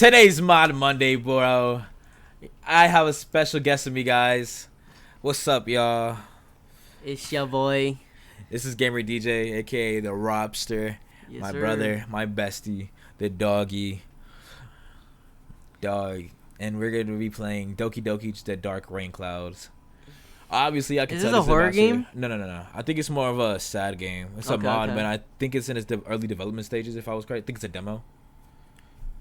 Today's Mod Monday, bro. I have a special guest with me, guys. What's up, y'all? It's your boy. This is Gamer DJ, aka the Robster, Yes, my sir. brother, my bestie, the doggy dog, and we're gonna be playing Doki Doki the Dark Rain Clouds. Obviously, I can Is tell this a horror about game? No. I think it's more of a sad game. It's a Okay, mod, okay. man. I think it's in its early development stages. If I was correct, I think it's a demo.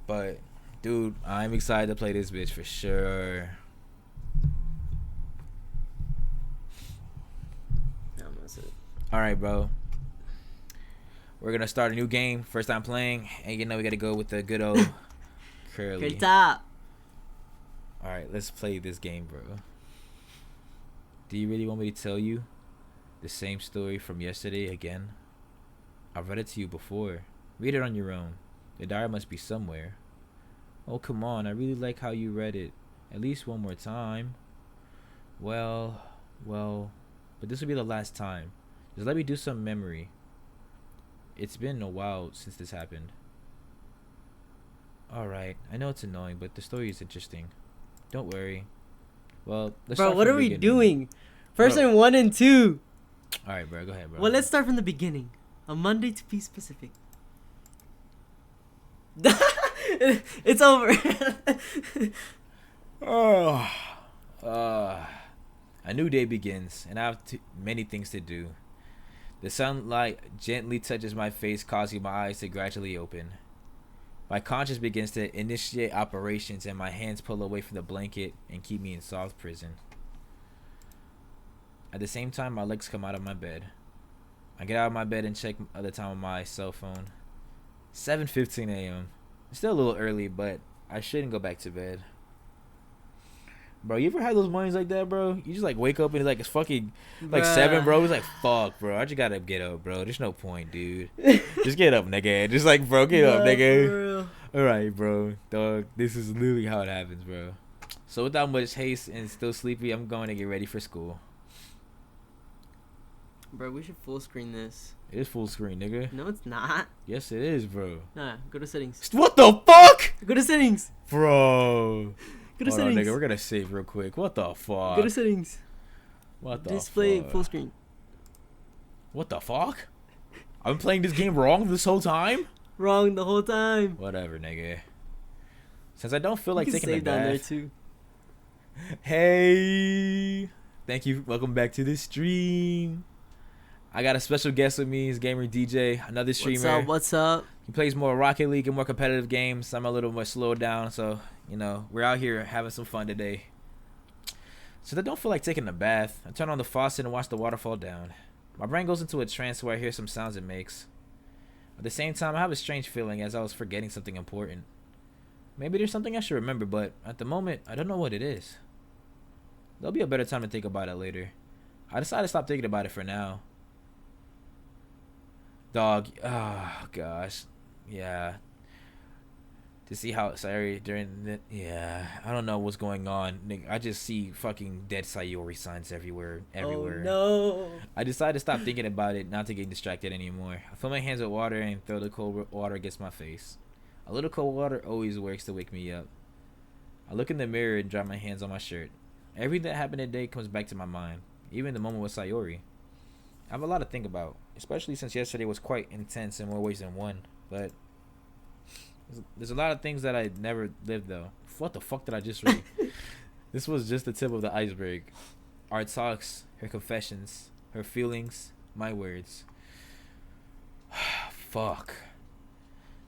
But, dude, I'm excited to play this bitch for sure. All right, bro. We're gonna start a new game. First time playing, and you know we gotta go with the good old curly. Good top. All right, let's play this game, bro. Do you really want me to tell you the same story from yesterday again? I've read it to you before. Read it on your own. The diary must be somewhere. Oh, come on. I really like how you read it. At least one more time. Well, but this will be the last time. Just let me do some memory. It's been a while since this happened. Alright, I know it's annoying, but the story is interesting. Don't worry. Well, let's Bro, start what from are the we beginning. doing? First Bro. and 1 and 2. Alright, bro, go ahead, bro. Well, let's start from the beginning. A Monday to be specific. It's over. A new day begins, and I have many things to do. The sunlight gently touches my face, causing my eyes to gradually open. My conscience begins to initiate operations, and my hands pull away from the blanket and keep me in soft prison. At the same time, my legs come out of my bed. I get out of my bed and check the time on my cell phone. 7:15 a.m. It's still a little early, but I shouldn't go back to bed. Bro, you ever had those mornings like that, bro? You just like wake up and it's fucking like 7, bro. It's like, fuck, bro. I just gotta get up, bro. There's no point, dude. Just get up, nigga. Just like, bro, get up, nigga. Alright, bro. Dog, this is literally how it happens, bro. So without much haste and still sleepy, I'm going to get ready for school. Bro, we should full screen this. It is full screen, nigga. No, it's not. Yes, it is, bro. Nah, go to settings. What the fuck? Go to settings. Bro. Go to Hold on, settings. nigga. We're gonna save real quick. What the fuck? Go to settings. What the Display fuck? full screen. What the fuck? I've been playing this game wrong this whole time? Wrong the whole time. Whatever, nigga. Since I don't feel like You can taking a save down there bath. too. Hey. Thank you. Welcome back to the stream. I got a special guest with me. He's Gamer DJ, another streamer. What's up? He plays more Rocket League and more competitive games. I'm a little more slowed down, so you know we're out here having some fun today. So I don't feel like taking a bath. I turn on the faucet and watch the water fall down. My brain goes into a trance where I hear some sounds it makes. At the same time, I have a strange feeling as I was forgetting something important. Maybe there's something I should remember, but at the moment, I don't know what it is. There'll be a better time to think about it later. I decided to stop thinking about it for now. Dog, oh gosh, yeah. To see how sorry during the I don't know what's going on. Nigga, I just see fucking dead Sayori signs everywhere. Oh no. I decided to stop thinking about it, not to get distracted anymore. I fill my hands with water and throw the cold water against my face. A little cold water always works to wake me up. I look in the mirror and dry my hands on my shirt. Everything that happened today comes back to my mind, even the moment with Sayori. I have a lot to think about, especially since yesterday was quite intense in more ways than one. But there's a lot of things that I never lived, though. What the fuck did I just read? This was just the tip of the iceberg. Our talks, her confessions, her feelings, my words. Fuck.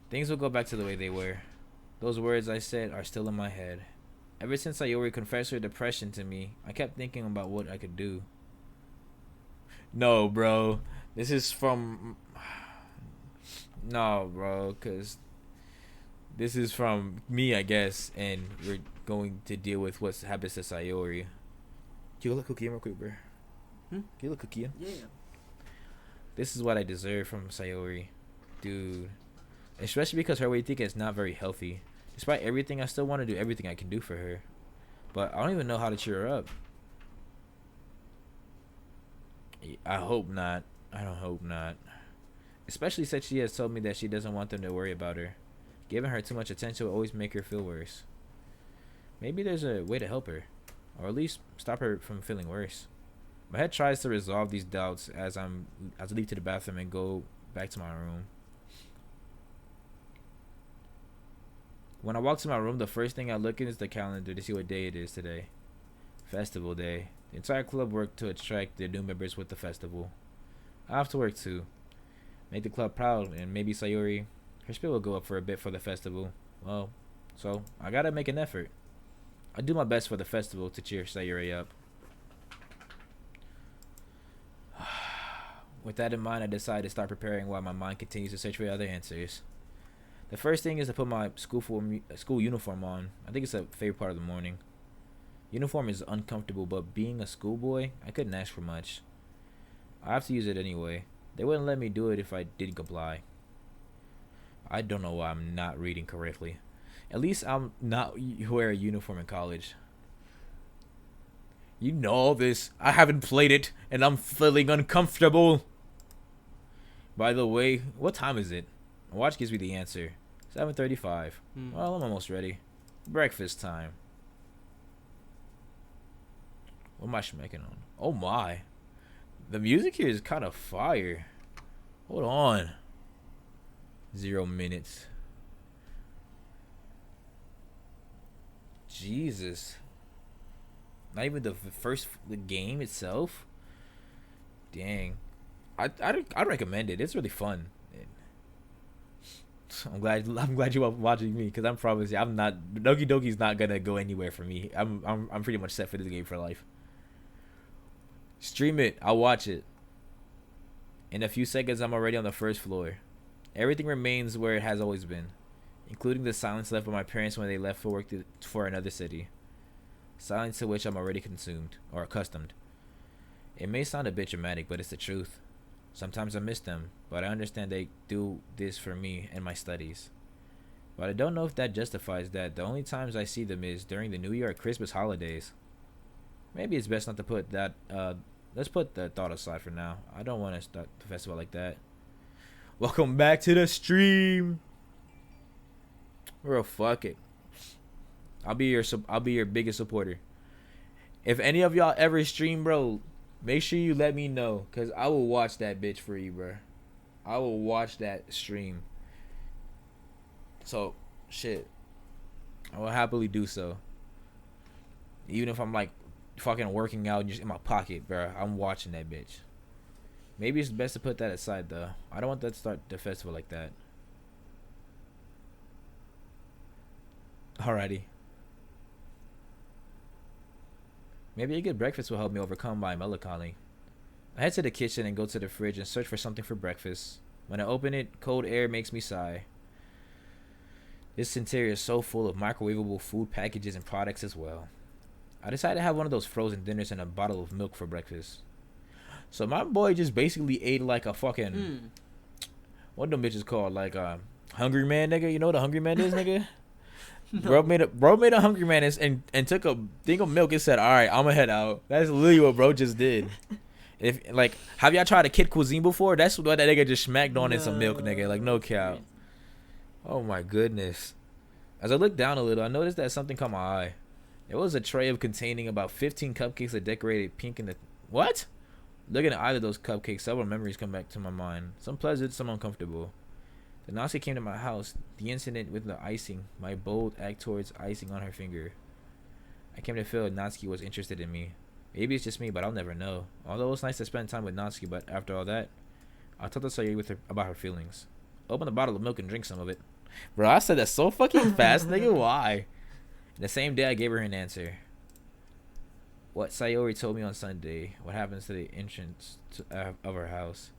Things will go back to the way they were. Those words I said are still in my head. Ever since Sayori confessed her depression to me, I kept thinking about what I could do. No, bro. This is from... No, bro, because this is from me, I guess, and we're going to deal with what happens to Sayori. Can you look cookie in real quick, bro? Can you look cookie in? Yeah. This is what I deserve from Sayori. Dude. Especially because her way of thinking is not very healthy. Despite everything, I still want to do everything I can do for her. But I don't even know how to cheer her up. I hope not. I don't hope not. Especially since she has told me that she doesn't want them to worry about her. Giving her too much attention will always make her feel worse. Maybe there's a way to help her, or at least stop her from feeling worse. My head tries to resolve these doubts as I leave to the bathroom and go back to my room. When I walk to my room, the first thing I look at is the calendar to see what day it is today. Festival day. The entire club worked to attract the new members with the festival. I have to work too. Make the club proud, and maybe Sayori, her spirit will go up for a bit for the festival. Well, so I gotta make an effort. I do my best for the festival to cheer Sayori up. With that in mind, I decide to start preparing while my mind continues to search for other answers. The first thing is to put my school uniform on. I think it's a favorite part of the morning. Uniform is uncomfortable, but being a schoolboy, I couldn't ask for much. I have to use it anyway. They wouldn't let me do it if I didn't comply. I don't know why I'm not reading correctly. At least I'm not wear a uniform in college. You know all this. I haven't played it, and I'm feeling uncomfortable. By the way, what time is it? My watch gives me the answer. 7:35. Well, I'm almost ready. Breakfast time. What am I smacking on? Oh my. The music here is kind of fire. Hold on. 0 minutes. Jesus. Not even the game itself. Dang. I'd recommend it. It's really fun. I'm glad you are watching me, because I'm promising I'm not Doki Doki's not gonna go anywhere for me. I'm pretty much set for this game for life. Stream it. I'll watch it. In a few seconds, I'm already on the first floor. Everything remains where it has always been, including the silence left by my parents when they left for work for another city. Silence to which I'm already accustomed. It may sound a bit dramatic, but it's the truth. Sometimes I miss them, but I understand they do this for me and my studies. But I don't know if that justifies that the only times I see them is during the New Year or Christmas holidays. Maybe it's best not to put that, let's put the thought aside for now. I don't want to start the festival like that. Welcome back to the stream. Bro, fuck it. I'll be your biggest supporter. If any of y'all ever stream, bro, make sure you let me know, cause I will watch that bitch for you, bro. I will watch that stream. So, shit, I will happily do so. Even if I'm like fucking working out just in my pocket, bro, I'm watching that bitch. Maybe it's best to put that aside though. I don't want that to start the festival like that. Alrighty. Maybe a good breakfast will help me overcome my melancholy. I head to the kitchen and go to the fridge and search for something for breakfast. When I open it, cold air makes me sigh. This interior is so full of microwavable food packages and products as well. I decided to have one of those frozen dinners and a bottle of milk for breakfast. So my boy just basically ate like a fucking... What them bitches called? Like a hungry man, nigga? You know what a hungry man is, nigga? No. Bro made a hungry man and took a thing of milk and said, "All right, I'm gonna head out." That's literally what bro just did. If like, have y'all tried a kid cuisine before? That's what that nigga just smacked on in some milk, nigga. Like no cow. Oh my goodness. As I looked down a little, I noticed that something caught my eye. It was a tray of containing about 15 cupcakes that decorated pink in the what? Looking at either of those cupcakes, several memories come back to my mind. Some pleasant, some uncomfortable. The Natsuki came to my house. The incident with the icing, my bold act towards icing on her finger. I came to feel Natsuki was interested in me. Maybe it's just me, but I'll never know. Although it was nice to spend time with Natsuki, but after all that, I talked to Sayuri about her feelings. Open the bottle of milk and drink some of it. Bro, I said that so fucking fast, nigga. Why? The same day, I gave her an answer. What Sayori told me on Sunday. What happens to the entrance of her house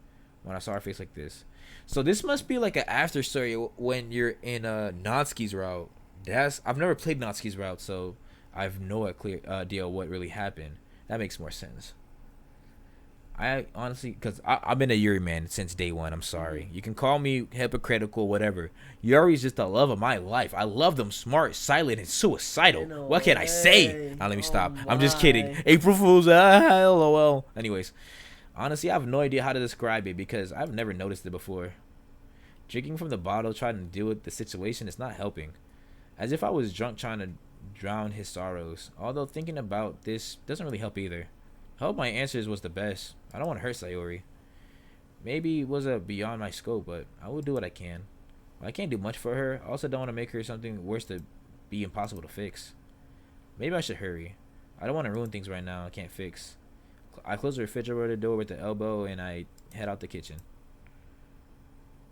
when I saw her face like this. So this must be like an after story when you're in Natsuki's route. I've never played Natsuki's route, so I have no clear idea what really happened. That makes more sense. I honestly, because I've been a Yuri man since day one. I'm sorry. You can call me hypocritical, whatever. Yuri's just the love of my life. I love them smart, silent, and suicidal. What can I say? Now let me stop. I'm just kidding. April Fool's. LOL. Anyways, honestly, I have no idea how to describe it because I've never noticed it before. Drinking from the bottle, trying to deal with the situation, is not helping. As if I was drunk trying to drown his sorrows. Although thinking about this doesn't really help either. I hope my answers was the best. I don't want to hurt Sayori. Maybe it was beyond my scope, but I will do what I can. I can't do much for her. I also don't want to make her something worse to be impossible to fix. Maybe I should hurry. I don't want to ruin things right now I can't fix. I close the refrigerator door with the elbow and I head out the kitchen.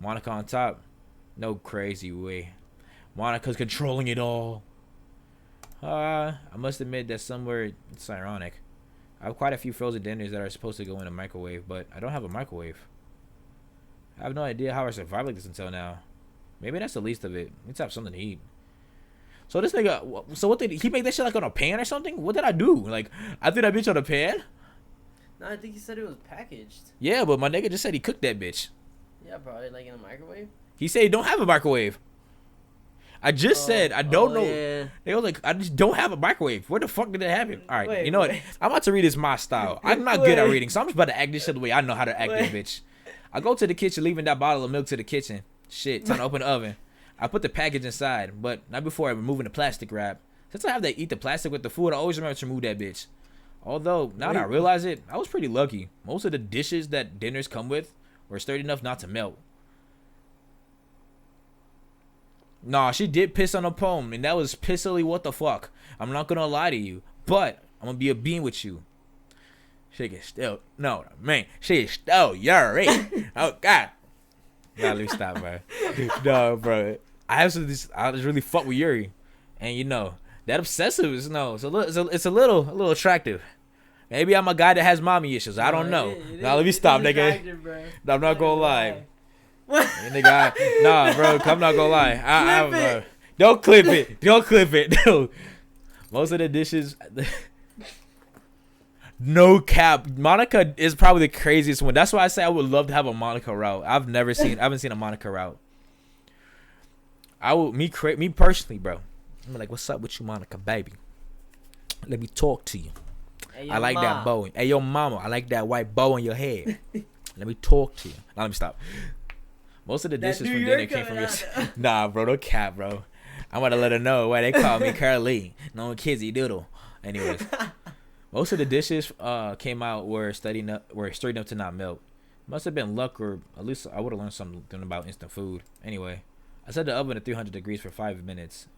Monica on top? No crazy way. Monica's controlling it all. I must admit that somewhere it's ironic. I have quite a few frozen dinners that are supposed to go in a microwave, but I don't have a microwave. I have no idea how I survived like this until now. Maybe that's the least of it. Let's have something to eat. So this nigga, so what did he make that shit like on a pan or something? What did I do? Like, I threw that bitch on a pan? No, I think he said it was packaged. Yeah, but my nigga just said he cooked that bitch. Yeah, probably like in a microwave. He said he don't have a microwave. I just said I don't know. Yeah. They was like, I just don't have a microwave. Where the fuck did that happen? All right, Wait, you know what? I'm about to read this my style. I'm not good at Wait. reading, so I'm just about to act this shit the way I know how to act this bitch. I go to the kitchen, leaving that bottle of milk to the kitchen. Shit, time to open the oven. I put the package inside, but not before removing the plastic wrap. Since I have to eat the plastic with the food, I always remember to remove that bitch. Although, now that I realize it, I was pretty lucky. Most of the dishes that dinners come with were sturdy enough not to melt. Nah, she did piss on a poem, and that was pissily what the fuck. I'm not gonna lie to you, but I'm gonna be a bean with you. She is still, no, man, she is still Yuri. Oh, God. Nah, let me stop, bro. No, bro. I just really fuck with Yuri. And, you know, that obsessive is, no, it's a little attractive. Maybe I'm a guy that has mommy issues. I don't know. Nah, let me stop, nigga. No, I'm not gonna lie. What? Nigga, nah, bro, I'm not gonna lie. Bro, don't clip it. Don't clip it. No. Most of the dishes, no cap. Monica is probably the craziest one. That's why I say I would love to have a Monica route. I haven't seen a Monica route. Me personally, bro. I'm like, what's up with you, Monica, baby? Let me talk to you. Hey, I like that bow. Hey, yo, mama, I like that white bow on your head. Let me talk to you. Now, let me stop. Most of the dishes from dinner came from your... Nah, bro, don't cap, bro. I'm about to let her know why they call me Curly. No Kizzy Doodle. Anyways, most of the dishes came out were straight enough to not melt. Must have been luck, or at least I would have learned something about instant food. Anyway, I set the oven at 300 degrees for 5 minutes.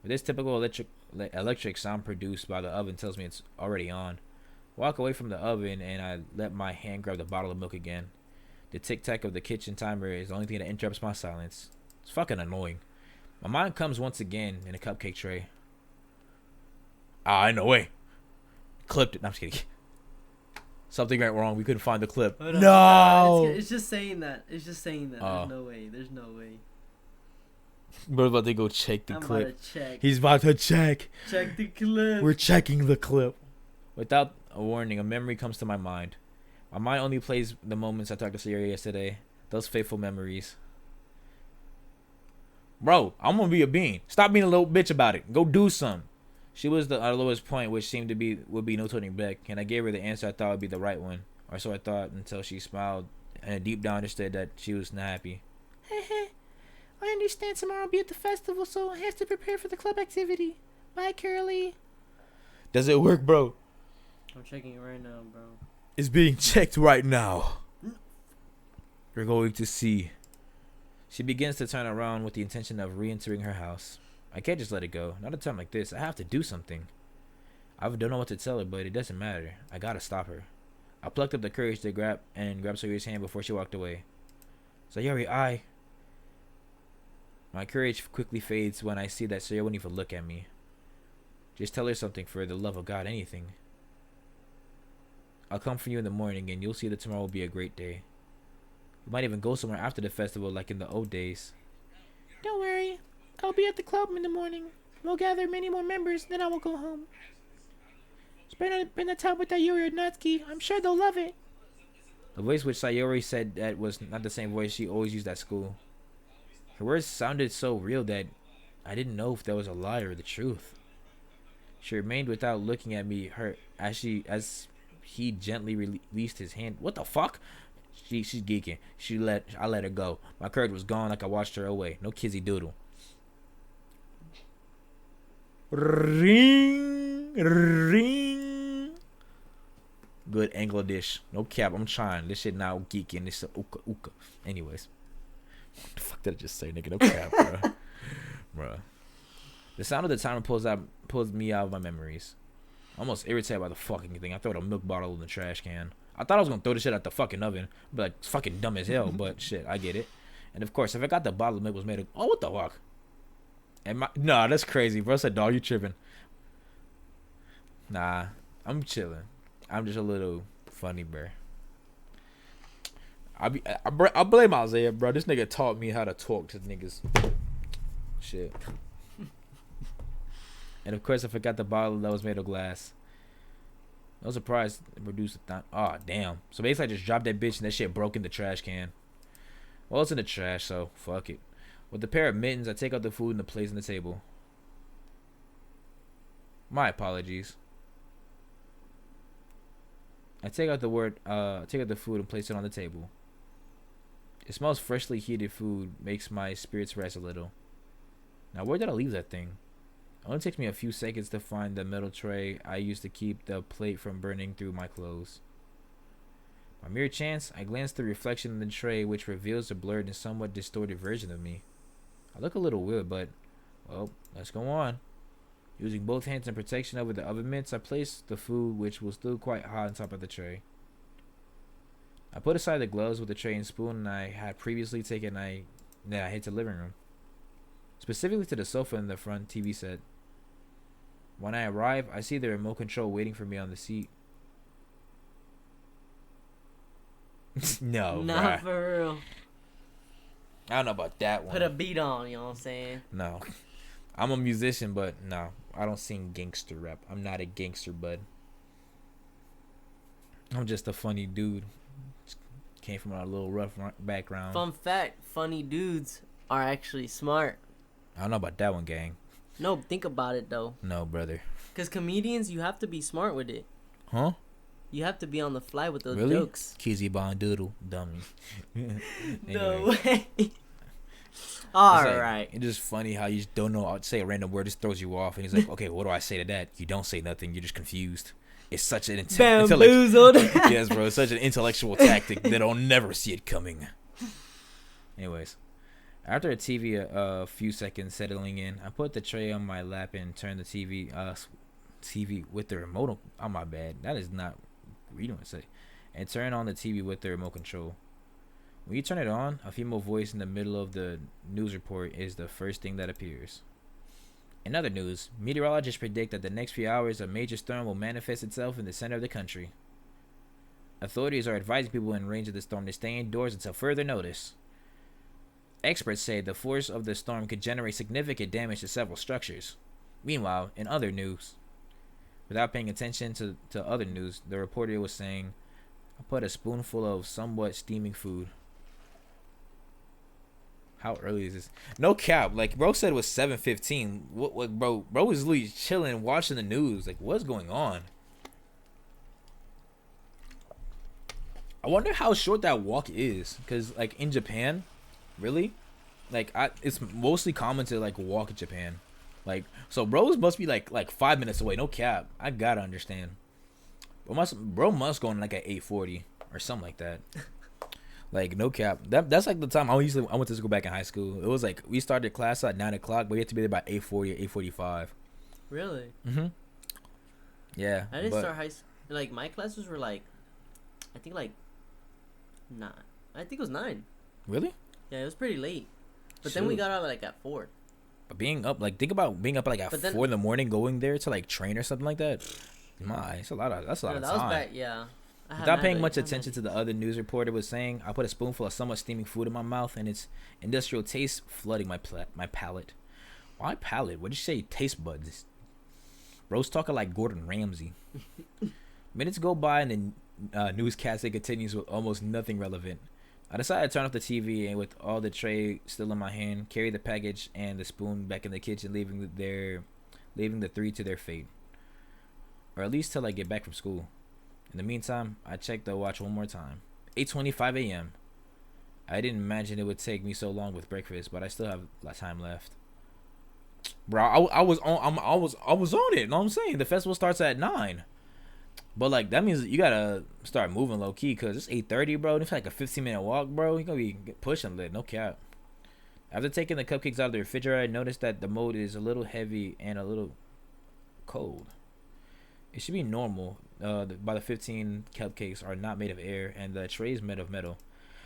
With this typical electric sound produced by the oven tells me it's already on. Walk away from the oven and I let my hand grab the bottle of milk again. The tic-tac of the kitchen timer is the only thing that interrupts my silence. It's fucking annoying. My mind comes once again in a cupcake tray. I know, way. Clipped it. No, I'm just kidding. Something went wrong. We couldn't find the clip. No! It's just saying that. It's just saying that. There's no way. There's no way. We're about to go check the clip. About to check. He's about to check. Check the clip. We're checking the clip. Without a warning, a memory comes to my mind. My mind only plays the moments I talked to Sierra yesterday. Those faithful memories. Bro, I'm gonna be a bean. Stop being a little bitch about it. Go do something. She was the lowest point, which seemed to would be no turning back, and I gave her the answer I thought would be the right one, or so I thought, until she smiled and deep down understood that she was not happy. I understand tomorrow I'll be at the festival, so I have to prepare for the club activity. Bye, Curly. Does it work, bro? I'm checking it right now, bro. It's being checked right now. You're going to see. She begins to turn around with the intention of re-entering her house. I can't just let it go. Not a time like this. I have to do something. I don't know what to tell her, but it doesn't matter. I gotta stop her. I plucked up the courage to grab Sayori's hand before she walked away. Sayori, My courage quickly fades when I see that Sayori won't even look at me. Just tell her something, for the love of God, anything. I'll come for you in the morning and you'll see that tomorrow will be a great day. We might even go somewhere after the festival like in the old days. Don't worry. I'll be at the club in the morning. We'll gather many more members, then I will go home. Spend the time with Sayori and Natsuki. I'm sure they'll love it. The voice which Sayori said that was not the same voice she always used at school. Her words sounded so real that I didn't know if that was a lie or the truth. She remained without looking at me as he gently released his hand. What the fuck? She's geeking. I let her go. My courage was gone like I watched her away. No kizzy doodle. Ring, ring. Good Anglo dish. No cap. I'm trying. This shit now geeking. This uka uka. Anyways, what the fuck did I just say, nigga? No cap, bro. Bro. The sound of the timer pulls me out of my memories. I'm almost irritated by the fucking thing. I throw the milk bottle in the trash can. I thought I was gonna throw the shit at the fucking oven, but like, it's fucking dumb as hell. But shit, I get it. And of course, if I got the bottle of milk was made of, oh, what the fuck? And nah, that's crazy, bro. I said, dog, you tripping? Nah, I'm chilling. I'm just a little funny, bro. I blame Isaiah, bro. This nigga taught me how to talk to niggas. Shit. And of course, I forgot the bottle that was made of glass. No surprise, it produced a thought. Oh, damn. So basically, I just dropped that bitch and that shit broke in the trash can. Well, it's in the trash, so fuck it. With a pair of mittens, I take out the food and the place on the table. My apologies. I take out the food and place it on the table. It smells freshly heated food, makes my spirits rise a little. Now, where did I leave that thing? It only takes me a few seconds to find the metal tray I used to keep the plate from burning through my clothes. By mere chance, I glance through the reflection in the tray, which reveals a blurred and somewhat distorted version of me. I look a little weird, but, well, let's go on. Using both hands in protection over the oven mitts, I place the food, which was still quite hot, on top of the tray. I put aside the gloves with the tray and spoon I had previously taken. Then I head to the living room, specifically to the sofa in the front TV set. When I arrive, I see the remote control waiting for me on the seat. No, Nah, for real. I don't know about that one. Put a beat on, you know what I'm saying? No. I'm a musician, but no. I don't sing gangster rap. I'm not a gangster, bud. I'm just a funny dude. Came from a little rough background. Fun fact, funny dudes are actually smart. I don't know about that one, gang. No, think about it, though. No, brother. Because comedians, you have to be smart with it. Huh? You have to be on the fly with those really? Jokes. Kizzy Bond Doodle. Dummy. No way. Alright. It's just funny how you just don't know. I'd say a random word, just throws you off. And he's like, okay, what do I say to that? You don't say nothing. You're just confused. It's such an bamboozled. Yes, bro. It's such an intellectual tactic that I'll never see it coming. Anyways. After a few seconds settling in, I put the tray on my lap and turned the TV with the remote. Oh, my bad. That is not reading what I say. And turn on the TV with the remote control. When you turn it on, a female voice in the middle of the news report is the first thing that appears. In other news, meteorologists predict that the next few hours a major storm will manifest itself in the center of the country. Authorities are advising people in range of the storm to stay indoors until further notice. Experts say the force of the storm could generate significant damage to several structures. Meanwhile, in other news, without paying attention to other news, the reporter was saying, I put a spoonful of somewhat steaming food. How early is this? No cap. Like, bro said it was 7:15. What, bro was literally chilling, watching the news. Like, what's going on? I wonder how short that walk is. Because, like, in Japan, really? Like, it's mostly common to, like, walk in Japan. Like, so bros must be, like 5 minutes away. No cap. I gotta understand. Bro must go in, like, at 8:40 or something like that. Like, no cap. That's like the time I went to school back in high school. It was like we started class at 9 o'clock, but we had to be there by 8:40 or 8:45. Really? Mm-hmm. Yeah. I didn't start high school. Like, my classes were like, I think like 9. I think it was 9. Really? Yeah, it was pretty late. But then we got out like at 4. But being up, like, think about being up like at 4 in the morning, going there to like train or something like that. That's a lot of time. Was back, yeah. Without paying much attention to the other news reporter was saying, I put a spoonful of somewhat steaming food in my mouth and its industrial taste flooding my palate. Why palate? What'd you say? Taste buds. Bro's talking like Gordon Ramsay. Minutes go by and the newscast continues with almost nothing relevant. I decided to turn off the TV and with all the tray still in my hand, carry the package and the spoon back in the kitchen, leaving the three to their fate. Or at least till I get back from school. In the meantime, I checked the watch one more time. 8:25 a.m. I didn't imagine it would take me so long with breakfast, but I still have a lot of time left. Bro, I was on I was on it. Know what I'm saying? The festival starts at 9. But like that means you gotta start moving low key because it's 8:30, bro. It's like a 15-minute walk, bro. You gonna be pushing lit, no cap. After taking the cupcakes out of the refrigerator, I noticed that the mold is a little heavy and a little cold. It should be normal. By the 15 cupcakes are not made of air, and the tray is made of metal.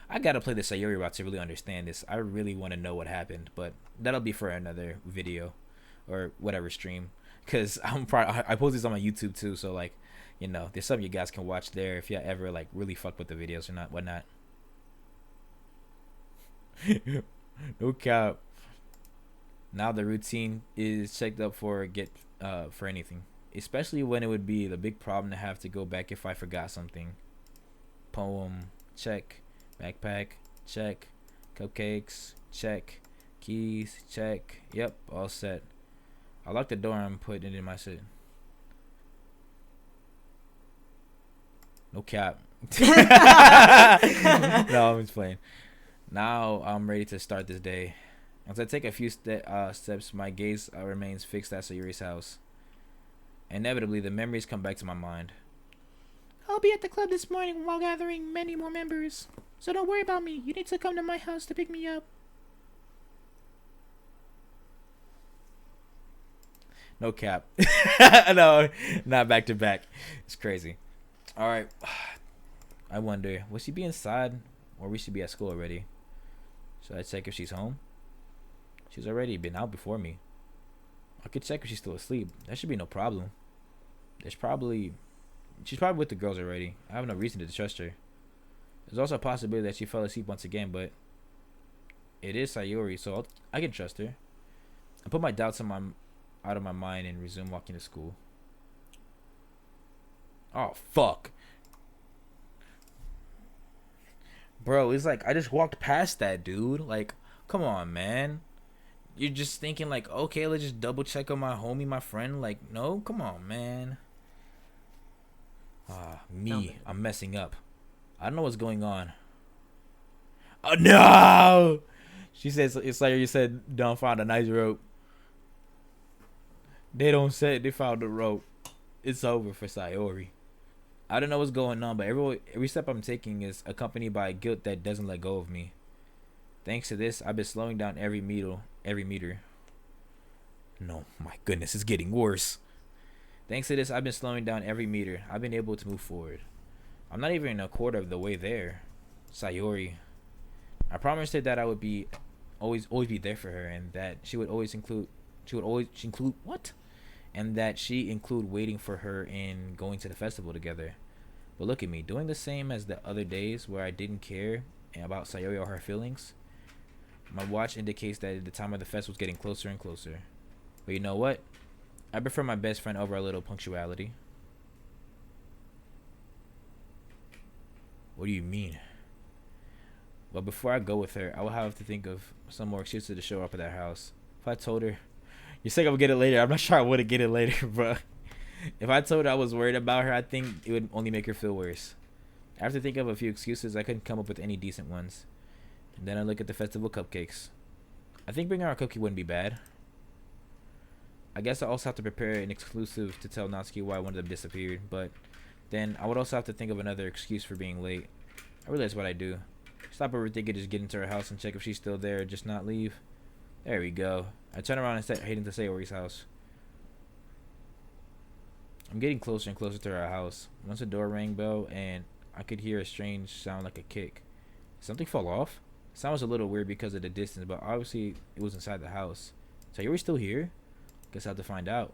I gotta play the Sayori route to really understand this. I really want to know what happened, but that'll be for another video or whatever stream. Cause I post this on my YouTube too, so like, you know, there's something you guys can watch there if you ever like really fuck with the videos or not, whatnot. No cap. Now the routine is checked up for anything, especially when it would be the big problem to have to go back if I forgot something. Poem, check. Backpack, check. Cupcakes, check. Keys, check. Yep, all set. I locked the door and put it in my shit. No cap. No, I'm just playing. Now I'm ready to start this day. As I take a few steps, my gaze remains fixed at Sayuri's house. Inevitably, the memories come back to my mind. I'll be at the club this morning while gathering many more members. So don't worry about me. You need to come to my house to pick me up. No cap. No, not back to back. It's crazy. All right. I wonder, will she be inside or we should be at school already? Should I check if she's home? She's already been out before me. I could check if she's still asleep. That should be no problem. She's probably with the girls already. I have no reason to trust her. There's also a possibility that she fell asleep once again, but it is Sayori, so I can trust her. I put my doubts out of my mind and resume walking to school. Oh, fuck. Bro, it's like I just walked past that, dude. Like, come on, man. You're just thinking like, okay, let's just double check on my homie, my friend. Like, no, come on, man. I'm messing up. I don't know what's going on. Oh, no! She says, it's like you said, don't find a nice rope. They don't say it, they found the rope. It's over for Sayori. I don't know what's going on, but every step I'm taking is accompanied by guilt that doesn't let go of me. Thanks to this, I've been slowing down every meter. No, my goodness, it's getting worse. Thanks to this, I've been slowing down every meter. I've been able to move forward. I'm not even a quarter of the way there. Sayori. I promised her that I would be always be there for her, and that she would always include what? And that she include waiting for her and going to the festival together. But look at me, doing the same as the other days where I didn't care about Sayori or her feelings. My watch indicates that the time of the festival was getting closer and closer. But you know what? I prefer my best friend over a little punctuality. What do you mean? Well, before I go with her, I will have to think of some more excuses to show up at that house. If I told her, you think I would get it later, I'm not sure I would get it later, bro. If I told her I was worried about her, I think it would only make her feel worse. After thinking of a few excuses, I couldn't come up with any decent ones. And then I look at the festival cupcakes. I think bringing our a cupcake wouldn't be bad. I guess I also have to prepare an exclusive to tell Natsuki why one of them disappeared, but then I would also have to think of another excuse for being late. I realize what I do. Stop overthinking, just get into her house and check if she's still there, just not leave. There we go. I turn around and start heading to Sayori's house. I'm getting closer and closer to her house. Once the door rang bell and I could hear a strange sound like a kick. Something fell off? The sound was a little weird because of the distance, but obviously it was inside the house. Sayori still here? Guess I have to find out.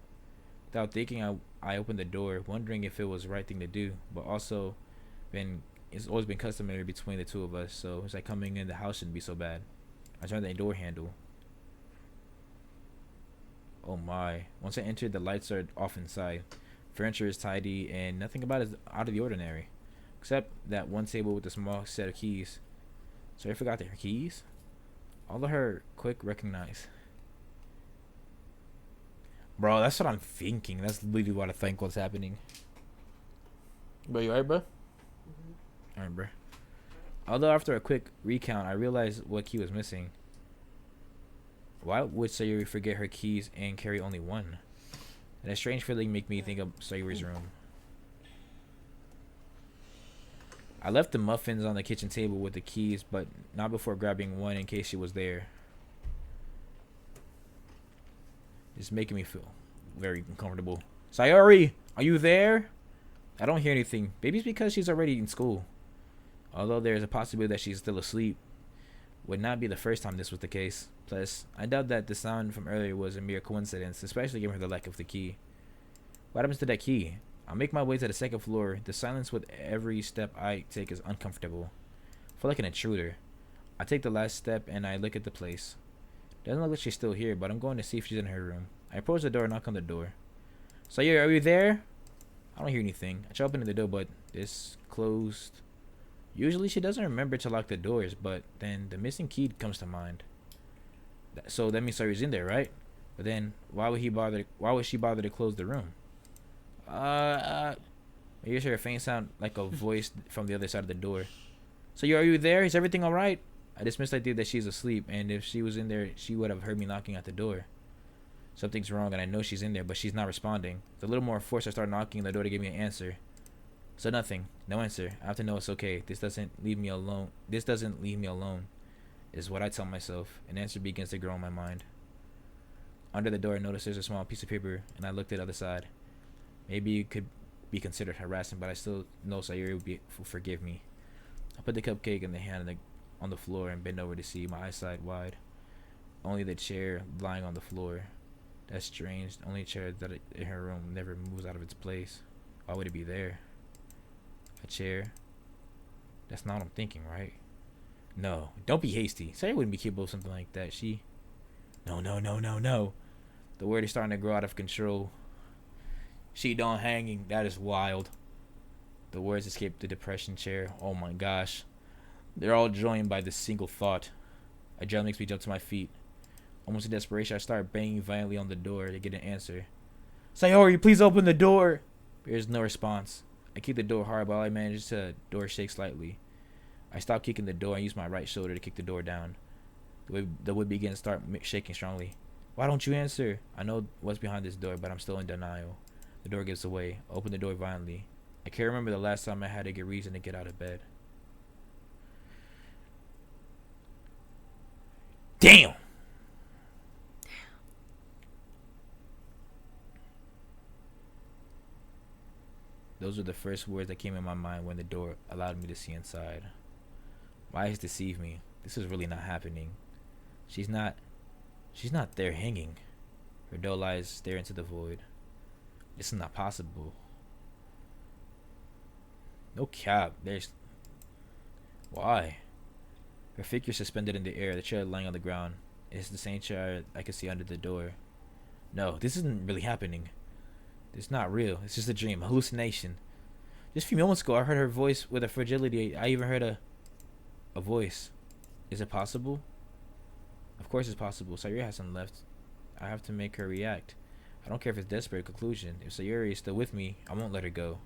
Without thinking, I opened the door, wondering if it was the right thing to do, but also it's always been customary between the two of us, so it's like coming in the house shouldn't be so bad. I turned the door handle. Oh my. Once I entered, the lights are off inside. Furniture is tidy and nothing about it is out of the ordinary. Except that one table with a small set of keys. So I forgot her keys? All of her quick recognize. Bro, that's what I'm thinking. That's literally what I think what's happening. Bro, you alright, bro? Mm-hmm. Alright, bro. Although after a quick recount, I realized what key was missing. Why would Sayuri forget her keys and carry only one? And a strange feeling made me think of Sayuri's room. I left the muffins on the kitchen table with the keys, but not before grabbing one in case she was there. It's making me feel very uncomfortable. Sayuri, are you there? I don't hear anything. Maybe it's because she's already in school. Although there is a possibility that she's still asleep. Would not be the first time this was the case. Plus, I doubt that the sound from earlier was a mere coincidence, especially given the lack of the key. What happens to that key? I'll make my way to the second floor. The silence with every step I take is uncomfortable. I feel like an intruder. I take the last step and I look at the place. Doesn't look like she's still here, but I'm going to see if she's in her room. I approach the door and knock on the door. Sayuri, are you there? I don't hear anything. I try opening the door, but it's closed. Usually she doesn't remember to lock the doors, but then the missing key comes to mind. So that means Sayuri's in there, right? But then why would she bother to close the room? I just hear a faint sound like a voice from the other side of the door. So are you there? Is everything alright? I dismiss the idea that she's asleep, and if she was in there, she would have heard me knocking at the door. Something's wrong, and I know she's in there, but she's not responding. With a little more force, I start knocking on the door to give me an answer. So nothing. No answer. I have to know it's okay. This doesn't leave me alone. Is what I tell myself. An answer begins to grow in my mind. Under the door, I notice there's a small piece of paper, and I look to the other side. Maybe it could be considered harassing, but I still know Sayuri will forgive me. I put the cupcake in the hand on the floor and bend over to see, my eyesight wide. Only the chair lying on the floor. That's strange. The only chair that in her room never moves out of its place. Why would it be there? A chair? That's not what I'm thinking, right? No. Don't be hasty. Sayuri wouldn't be capable of something like that. No. The word is starting to grow out of control. She done hanging. That is wild. The words escape the depression chair. Oh my gosh. They're all joined by this single thought. Adrenaline makes me jump to my feet. Almost in desperation, I start banging violently on the door to get an answer. Sayuri, please open the door. There's no response. I kick the door hard, but all I manage is the door shake slightly. I stop kicking the door and use my right shoulder to kick the door down. The wood begins to start shaking strongly. Why don't you answer? I know what's behind this door, but I'm still in denial. The door gives away. I open the door violently. I can't remember the last time I had a good reason to get out of bed. Damn! Those were the first words that came in my mind when the door allowed me to see inside. My eyes deceive me. This is really not happening. She's not there hanging. Her dull eyes stare into the void. This is not possible. No cap. Why? Her figure suspended in the air, the chair lying on the ground. It's the same chair I could see under the door. No, this isn't really happening. It's not real. It's just a dream, a hallucination. Just a few moments ago, I heard her voice with a fragility. I even heard a voice. Is it possible? Of course it's possible. Sayuri hasn't left. I have to make her react. I don't care if it's desperate conclusion. If Sayuri is still with me, I won't let her go.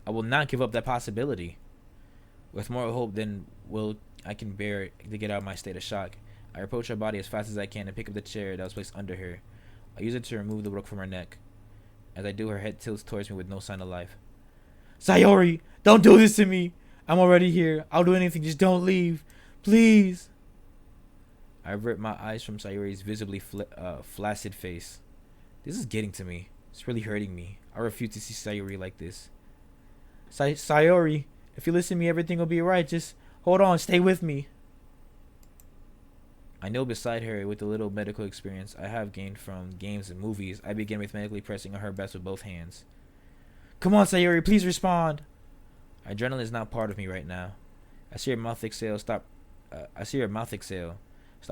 I will not give up that possibility. With more hope than I can bear to get out of my state of shock, I approach her body as fast as I can and pick up the chair that was placed under her. I use it to remove the rope from her neck. As I do, her head tilts towards me with no sign of life. Sayuri, don't do this to me. I'm already here. I'll do anything. Just don't leave. Please. I avert my eyes from Sayuri's visibly flaccid face. This is getting to me. It's really hurting me. I refuse to see Sayuri like this. Sayuri, if you listen to me, everything will be alright. Just hold on. Stay with me. I kneel beside her with the little medical experience I have gained from games and movies. I begin rhythmically pressing on her breast with both hands. Come on, Sayuri, please respond. Adrenaline is not part of me right now. I see her mouth exhale. Stop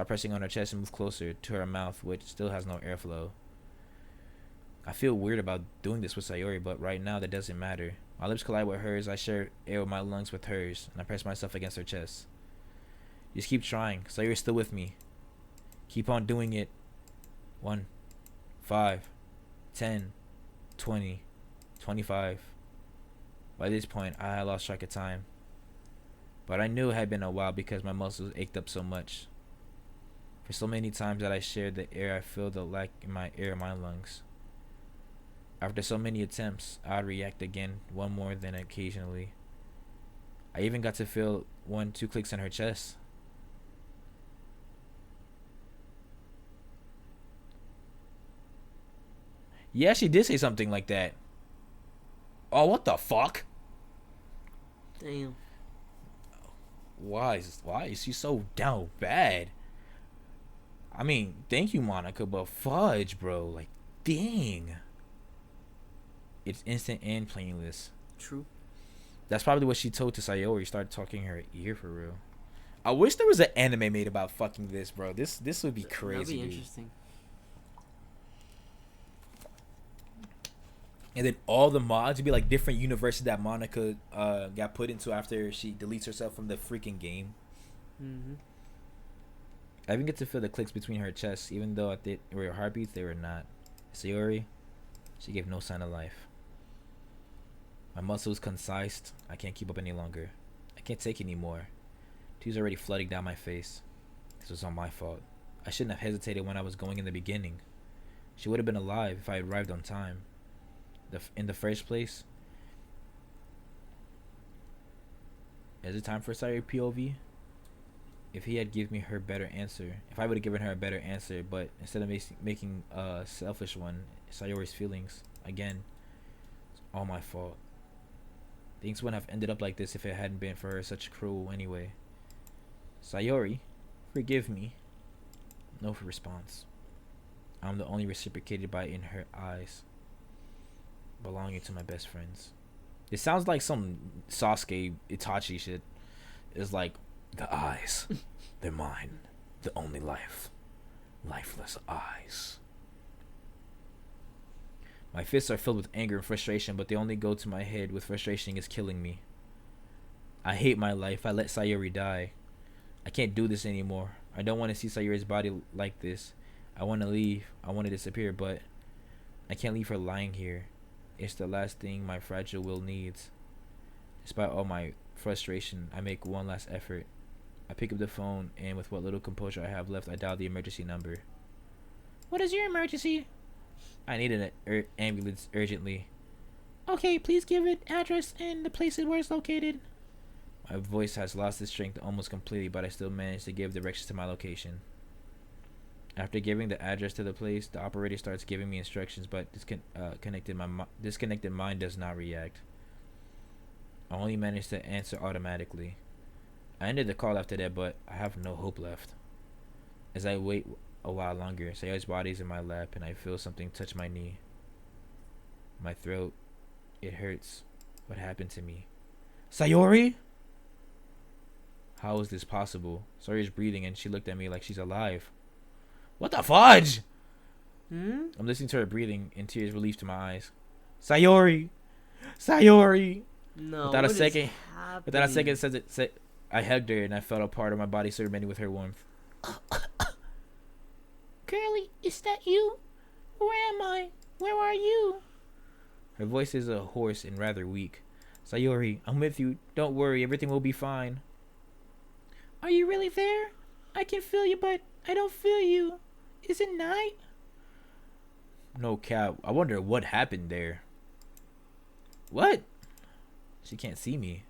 pressing on her chest and move closer to her mouth, which still has no airflow. I feel weird about doing this with Sayuri, but right now that doesn't matter. My lips collide with hers. I share air with my lungs with hers, and I press myself against her chest. Just keep trying. Sayuri's still with me. Keep on doing it. 1, 5, 10, 20, 25. By this point, I had lost track of time. But I knew it had been a while because my muscles ached up so much. For so many times that I shared the air, I feel the lack in my air in my lungs. After so many attempts, I'd react again, one more than occasionally. I even got to feel 1-2 clicks on her chest. Yeah, she did say something like that. Oh, what the fuck? Damn. Why is she so down bad? I mean, thank you, Monica, but fudge, bro. Like, dang. It's instant and plainless. True. That's probably what she told to Sayori. Started talking her ear for real. I wish there was an anime made about fucking this, bro. This would be crazy. That'd be dude. interesting. And then all the mods would be like different universes that Monica got put into after she deletes herself from the freaking game. Mm-hmm. I even get to feel the clicks between her chests, even though they were heartbeats, they were not. Sayori, she gave no sign of life. My muscles concised. I can't keep up any longer. I can't take any more. Tears already flooding down my face. This was all my fault. I shouldn't have hesitated when I was going in the beginning. She would have been alive if I had arrived on time. In the first place. Is it time for Sayori POV? If he had given me her better answer, if I would have given her a better answer, but instead of making a selfish one, Sayori's feelings, again, it's all my fault. Things wouldn't have ended up like this if it hadn't been for her such cruel anyway. Sayori, forgive me. No response. I'm the only reciprocated by in her eyes. Belonging to my best friends. It sounds like some Sasuke Itachi shit. It's like, the eyes, they're mine. The only life. Lifeless eyes. My fists are filled with anger and frustration, but they only go to my head with frustration is killing me. I hate my life. I let Sayori die. I can't do this anymore. I don't want to see Sayori's body like this. I want to leave. I want to disappear, but I can't leave her lying here. It's the last thing my fragile will needs. Despite all my frustration, I make one last effort. I pick up the phone, and with what little composure I have left, I dial the emergency number. What is your emergency? I need an ambulance urgently. Okay, please give it address and the place where it's located. My voice has lost its strength almost completely, but I still manage to give directions to my location. After giving the address to the place, the operator starts giving me instructions, but disconnected mind does not react. I only manage to answer automatically. I ended the call after that, but I have no hope left. As I wait a while longer, Sayori's body is in my lap, and I feel something touch my knee. My throat, it hurts. What happened to me? Sayori? How is this possible? Sayori's breathing, and she looked at me like she's alive. What the fudge? I'm listening to her breathing, and tears relief to my eyes. Sayori! Sayori! No. Without a second, happening? I hugged her, and I felt a part of my body surrounded with her warmth. Girlie, is that you? Where am I? Where are you? Her voice is hoarse and rather weak. Sayori, I'm with you. Don't worry, everything will be fine. Are you really there? I can feel you, but I don't feel you. Is it night? No cap. I wonder what happened there. What? She can't see me.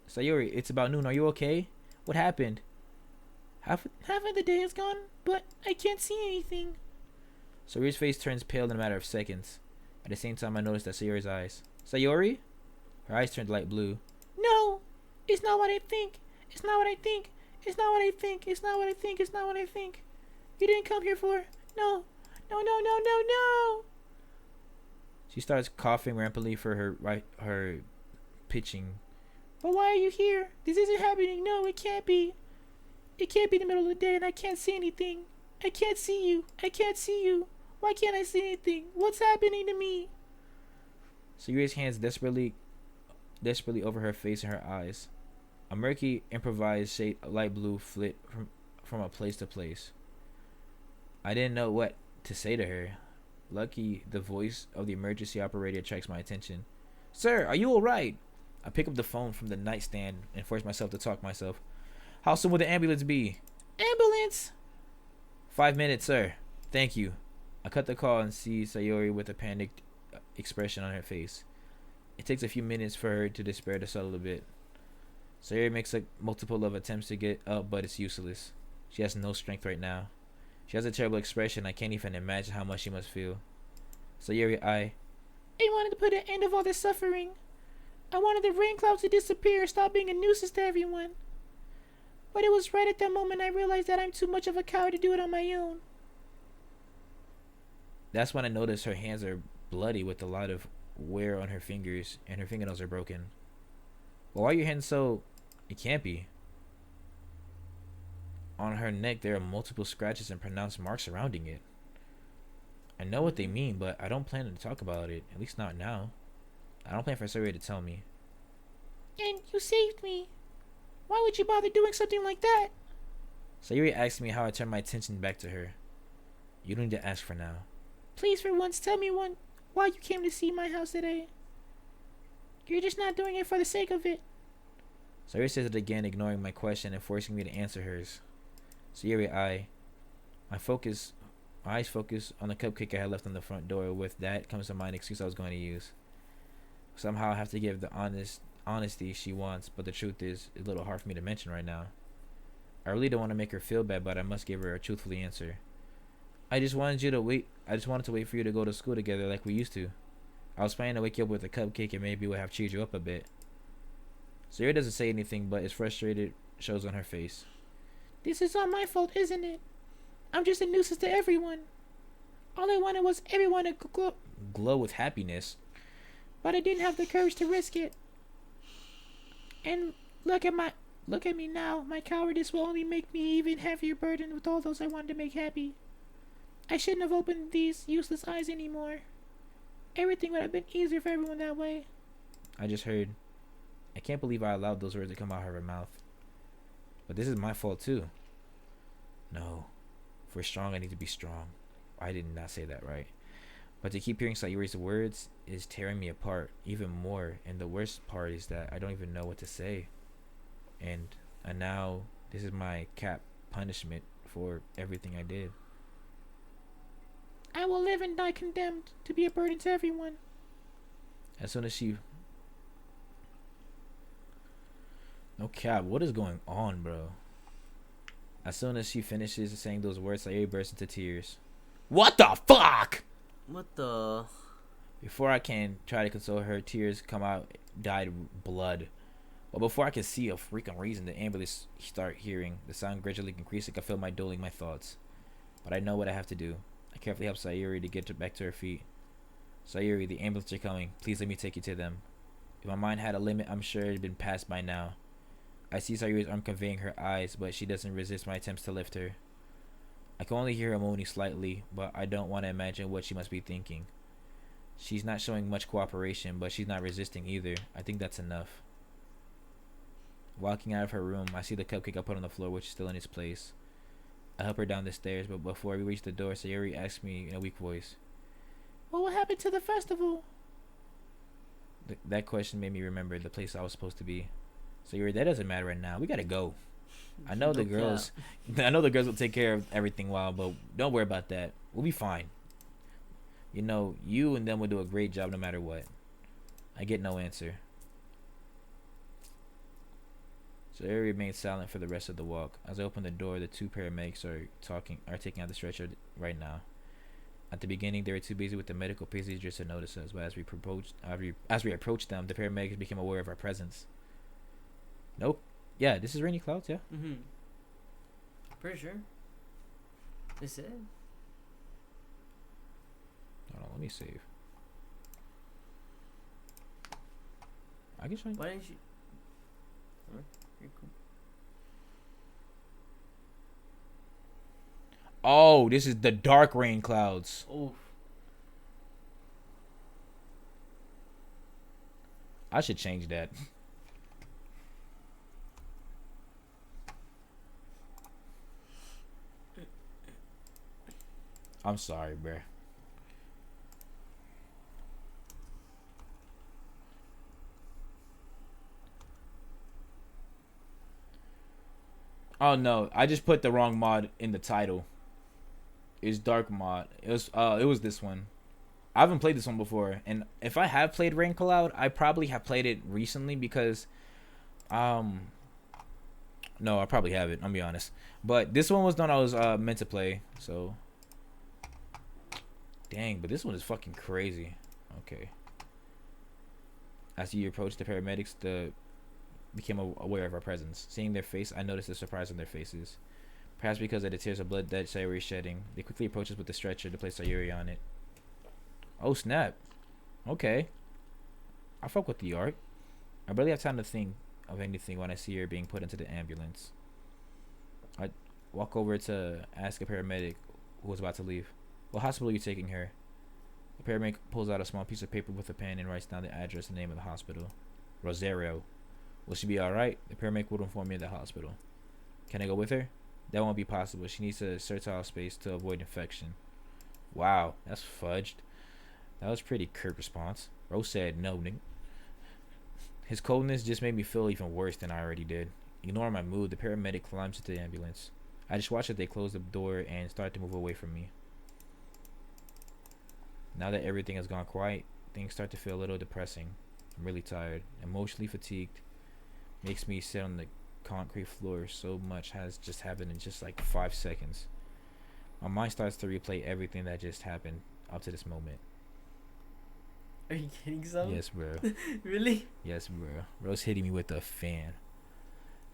Sayori, it's about noon. Are you okay? What happened? Half of the day is gone, but I can't see anything. Sayori's face turns pale in a matter of seconds. At the same time, I notice that Sayori's eyes. Sayori? Her eyes turned light blue. No! It's not what I think. It's not what I think. It's not what I think. It's not what I think. It's not what I think. You didn't come here for... No. No, no, no, no, no! She starts coughing rampantly for her pitching. But why are you here? This isn't happening. No, it can't be. It can't be the middle of the day and I can't see anything. I can't see you. I can't see you. Why can't I see anything? What's happening to me? Sayori's hands desperately over her face and her eyes. A murky, improvised shade of light blue flit from a place to place. I didn't know what to say to her. Lucky the voice of the emergency operator attracts my attention. Sir, are you alright? I pick up the phone from the nightstand and force myself to talk myself. How soon will the ambulance be? Ambulance! 5 minutes, sir. Thank you. I cut the call and see Sayori with a panicked expression on her face. It takes a few minutes for her to despair to settle a bit. Sayori makes multiple of attempts to get up, but it's useless. She has no strength right now. She has a terrible expression. I can't even imagine how much she must feel. Sayori, I wanted to put an end of all this suffering. I wanted the rain clouds to disappear, stop being a nuisance to everyone. But it was right at that moment I realized that I'm too much of a coward to do it on my own. That's when I noticed her hands are bloody with a lot of wear on her fingers, and her fingernails are broken. Well, why are your hands so... It can't be. On her neck, there are multiple scratches and pronounced marks surrounding it. I know what they mean, but I don't plan to talk about it. At least not now. I don't plan for Sayori to tell me. And you saved me. Why would you bother doing something like that? Sayori asked me how I turned my attention back to her. You don't need to ask for now. Please, for once, tell me why you came to see my house today. You're just not doing it for the sake of it. Sayori says it again, ignoring my question and forcing me to answer hers. Sayori, my eyes focus on the cupcake I had left on the front door. With that comes to mind an excuse I was going to use. Somehow I have to give the honesty she wants, but the truth is a little hard for me to mention right now. I really don't want to make her feel bad, but I must give her a truthful answer. I just wanted to wait for you to go to school together like we used to. I was planning to wake you up with a cupcake and maybe it would have cheered you up a bit. Sayori doesn't say anything, but it's frustrated shows on her face. This is all my fault, isn't it? I'm just a nuisance to everyone. All I wanted was everyone to glow with happiness. But I didn't have the courage to risk it. And look at me now. My cowardice will only make me even heavier burdened with all those I wanted to make happy. I shouldn't have opened these useless eyes anymore. Everything would have been easier for everyone that way. I just heard. I can't believe I allowed those words to come out of her mouth. But this is my fault too. No. If we're strong, I need to be strong. I did not say that right. But to keep hearing Sayori's words is tearing me apart even more. And the worst part is that I don't even know what to say. And now this is my cap punishment for everything I did. I will live and die condemned to be a burden to everyone. As soon as she... No cap, what is going on, bro? As soon as she finishes saying those words, Sayori bursts into tears. What the fuck? What the... Before I can try to console her, tears come out dyed blood. But before I can see a freaking reason, the ambulance start hearing. The sound gradually increasing. I feel my dueling my thoughts. But I know what I have to do. I carefully help Sayori to get back to her feet. Sayori, the ambulance are coming. Please let me take you to them. If my mind had a limit, I'm sure it had been passed by now. I see Sayori's arm conveying her eyes, but she doesn't resist my attempts to lift her. I can only hear her moaning slightly, but I don't want to imagine what she must be thinking. She's not showing much cooperation, but she's not resisting either. I think that's enough. Walking out of her room, I see the cupcake I put on the floor, which is still in its place. I help her down the stairs, but before we reach the door, Sayori asks me in a weak voice, "What will happen to the festival?" That question made me remember the place I was supposed to be. Sayori, that doesn't matter right now. We gotta go. I know the girls will take care of everything but don't worry about that. We'll be fine. You know, you and them will do a great job no matter what. I get no answer. Sayori remains silent for the rest of the walk. As I open the door, the two paramedics are taking out the stretcher right now. At the beginning, they were too busy with the medical procedures to notice us, but as we approached them, the paramedics became aware of our presence. Nope. Yeah, this is Rainy Clouds, yeah? Mm-hmm. Pretty sure. This it? Hold on, let me save. I can show you. Why didn't you... Alright, you're cool. Oh, this is the dark rain clouds. Oh. I should change that. I'm sorry, bruh. Oh no, I just put the wrong mod in the title. It's dark mod. It was this one. I haven't played this one before, and if I have played Rain Cloud, I probably have played it recently because um no, I probably haven't. I'll be honest. But this one was the one I was meant to play. So dang, but this one is fucking crazy. Okay. As you approach the paramedics, became aware of our presence. Seeing their face, I noticed the surprise on their faces. Perhaps because of the tears of blood that Sayuri is shedding, they quickly approach us with the stretcher to place Sayuri on it. Oh snap. Okay. I fuck with the art. I barely have time to think of anything when I see her being put into the ambulance. I walk over to ask a paramedic who was about to leave. What hospital are you taking her? The paramedic pulls out a small piece of paper with a pen and writes down the address and name of the hospital. Rosario. Will she be alright? The paramedic will inform me of the hospital. Can I go with her? That won't be possible. She needs a sterile space to avoid infection. Wow, that's fudged. That was a pretty curt response. Rose said no, nigga. His coldness just made me feel even worse than I already did. Ignoring my mood, the paramedic climbs into the ambulance. I just watched as they close the door and start to move away from me. Now that everything has gone quiet, things start to feel a little depressing. I'm really tired, emotionally fatigued. Makes me sit on the concrete floor. So much has just happened in just like 5 seconds. My mind starts to replay everything that just happened up to this moment. Are you kidding, son? Yes, bro. Really? Yes, bro. Rose hitting me with a fan.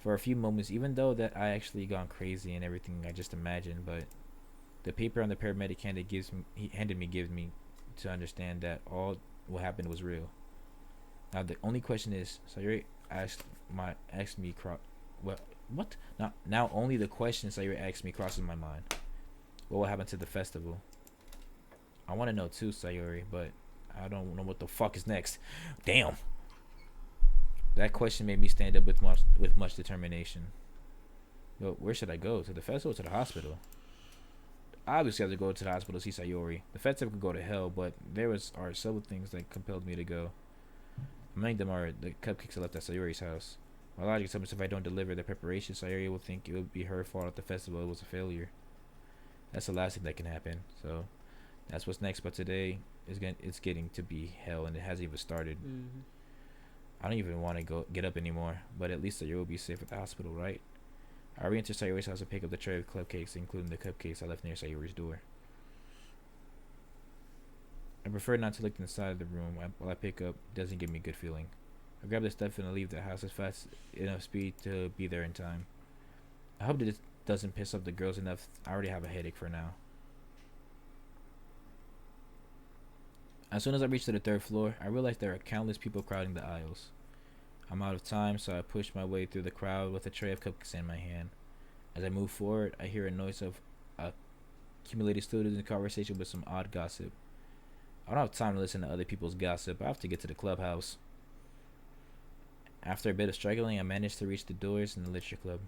For a few moments, even though that I actually gone crazy and everything I just imagined, but the paper on the paramedic handed me gives me to understand that all what happened was real. Now the only question is, Sayuri asked me what? Now only the question Sayuri asked me crosses my mind. What will happen to the festival? I want to know too, Sayuri, but I don't know what the fuck is next. Damn. That question made me stand up with much determination. But where should I go? To the festival or to the hospital? Obviously, I have to go to the hospital to see Sayuri. The festival could go to hell, but are several things that compelled me to go. Many of them are the cupcakes I left at Sayuri's house. My logic tells me if I don't deliver the preparation, Sayuri will think it would be her fault at the festival. It was a failure. That's the last thing that can happen. So that's what's next. But today it's getting to be hell, and it hasn't even started. Mm-hmm. I don't even want to get up anymore. But at least Sayuri will be safe at the hospital, right? I re-enter Sayuri's house and pick up the tray of cupcakes, including the cupcakes I left near Sayuri's door. I prefer not to look inside of the room while I pick up. Doesn't give me a good feeling. I grab the stuff and I leave the house as fast enough speed to be there in time. I hope that this doesn't piss off the girls enough. I already have a headache for now. As soon as I reach to the 3rd floor, I realize there are countless people crowding the aisles. I'm out of time, so I push my way through the crowd with a tray of cupcakes in my hand. As I move forward, I hear a noise of accumulated students in conversation with some odd gossip. I don't have time to listen to other people's gossip. I have to get to the clubhouse. After a bit of struggling, I manage to reach the doors in the literature club.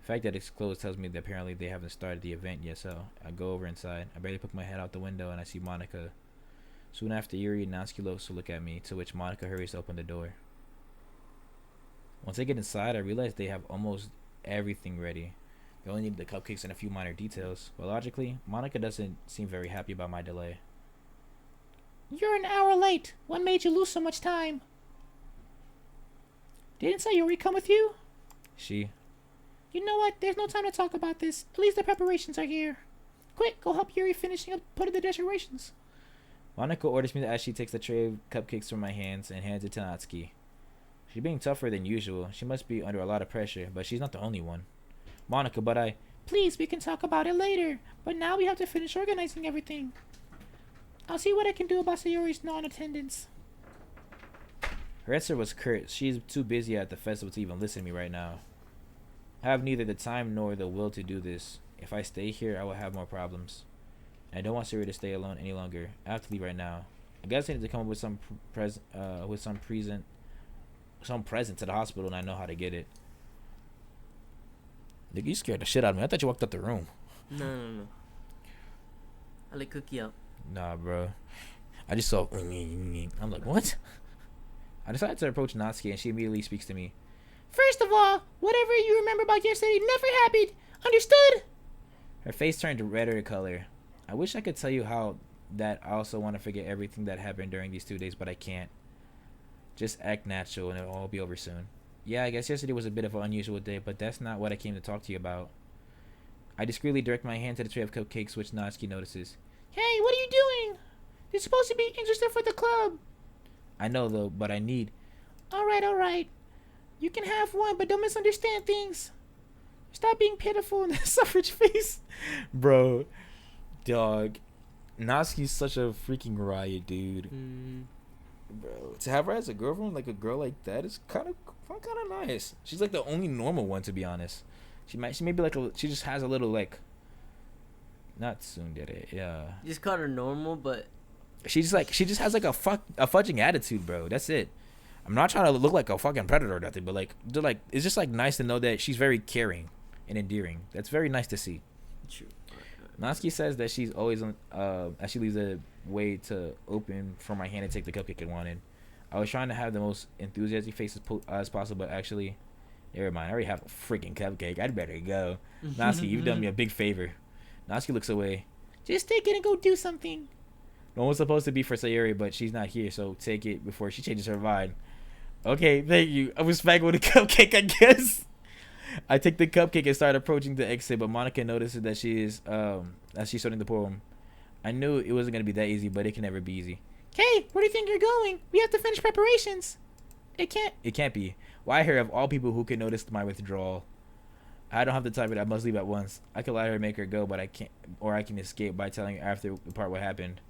The fact that it's closed tells me that apparently they haven't started the event yet, so I go over inside. I barely poke my head out the window and I see Monica. Soon after, Yuri and Nansky to look at me, to which Monica hurries to open the door. Once I get inside, I realize they have almost everything ready. They only need the cupcakes and a few minor details, but logically, Monica doesn't seem very happy about my delay. You're an hour late. What made you lose so much time? Didn't Sayuri come with you? She? You know what? There's no time to talk about this. At least the preparations are here. Quick, go help Yuri finishing up putting the decorations. Monica orders me as she takes the tray of cupcakes from my hands and hands it to Natsuki. She's being tougher than usual. She must be under a lot of pressure, but she's not the only one. Monica, but I... Please, we can talk about it later. But now we have to finish organizing everything. I'll see what I can do about Sayuri's non-attendance. Her answer was curt. She's too busy at the festival to even listen to me right now. I have neither the time nor the will to do this. If I stay here, I will have more problems. And I don't want Sayuri to stay alone any longer. I have to leave right now. I guess I need to come up with some present to the hospital, and I know how to get it. Nigga, you scared the shit out of me. I thought you walked out the room. No. I like cookie up. Nah, bro. I just saw... I'm like, what? I decided to approach Natsuki, and she immediately speaks to me. First of all, whatever you remember about yesterday never happened. Understood? Her face turned redder color. I wish I could tell you how that I also want to forget everything that happened during these 2 days, but I can't. Just act natural and it'll all be over soon. Yeah, I guess yesterday was a bit of an unusual day, but that's not what I came to talk to you about. I discreetly direct my hand to the tray of cupcakes, which Natsuki notices. Hey, what are you doing? You're supposed to be interested for the club. I know though, but I need. Alright. You can have one, but don't misunderstand things. Stop being pitiful in the suffrage face. Bro, dog. Natsuki's such a freaking riot, dude. Bro, to have her as a girlfriend, like a girl like that, is kind of nice. She's like the only normal one, to be honest. She may be like she just has a little like. Not tsundere, yeah. You just called her normal, but She just has like a fudging attitude, bro. That's it. I'm not trying to look like a fucking predator or nothing, but like it's just like nice to know that she's very caring and endearing. That's very nice to see. true. Natsuki says that she's always on as she leaves a way to open for my hand and take the cupcake I wanted. I was trying to have the most enthusiastic face as possible, but actually, never mind. I already have a freaking cupcake. I'd better go. Natsuki, you've done me a big favor. Natsuki looks away. Just take it and go do something. No one's supposed to be for Sayuri, but she's not here, so take it before she changes her mind. Okay, thank you. I was back with a cupcake, I guess. I take the cupcake and start approaching the exit, but Monica notices that she's starting the poem. I knew it wasn't gonna be that easy, but it can never be easy. Hey, where do you think you're going? We have to finish preparations. It can't be. Why her of all people who can notice my withdrawal? I don't have the time, but I must leave at once. I could let her make her go, but I can't, or I can escape by telling her after the part what happened.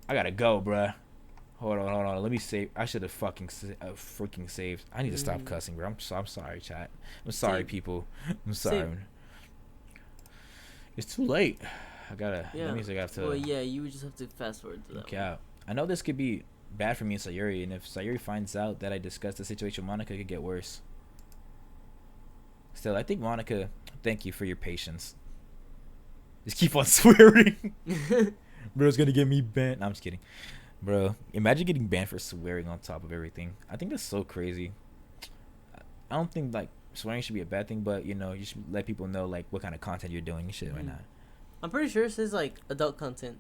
I gotta go, bruh. Hold on. Let me save. I should have freaking saved. I need to stop cussing, bro. I'm sorry, chat. I'm sorry, Save. people. I'm sorry. Save. It's too late. That means I have to. Well, yeah, you would just have to fast forward to that. Okay, out. I know this could be bad for me and Sayuri, and if Sayuri finds out that I discussed the situation with Monica, it could get worse. Still, I think Monica, thank you for your patience. Just keep on swearing. Bro's gonna get me banned. No, I'm just kidding. Bro, imagine getting banned for swearing on top of everything. I think that's so crazy. I don't think like swearing should be a bad thing, but you know, you should let people know like what kind of content you're doing and shit right now. I'm pretty sure it says like adult content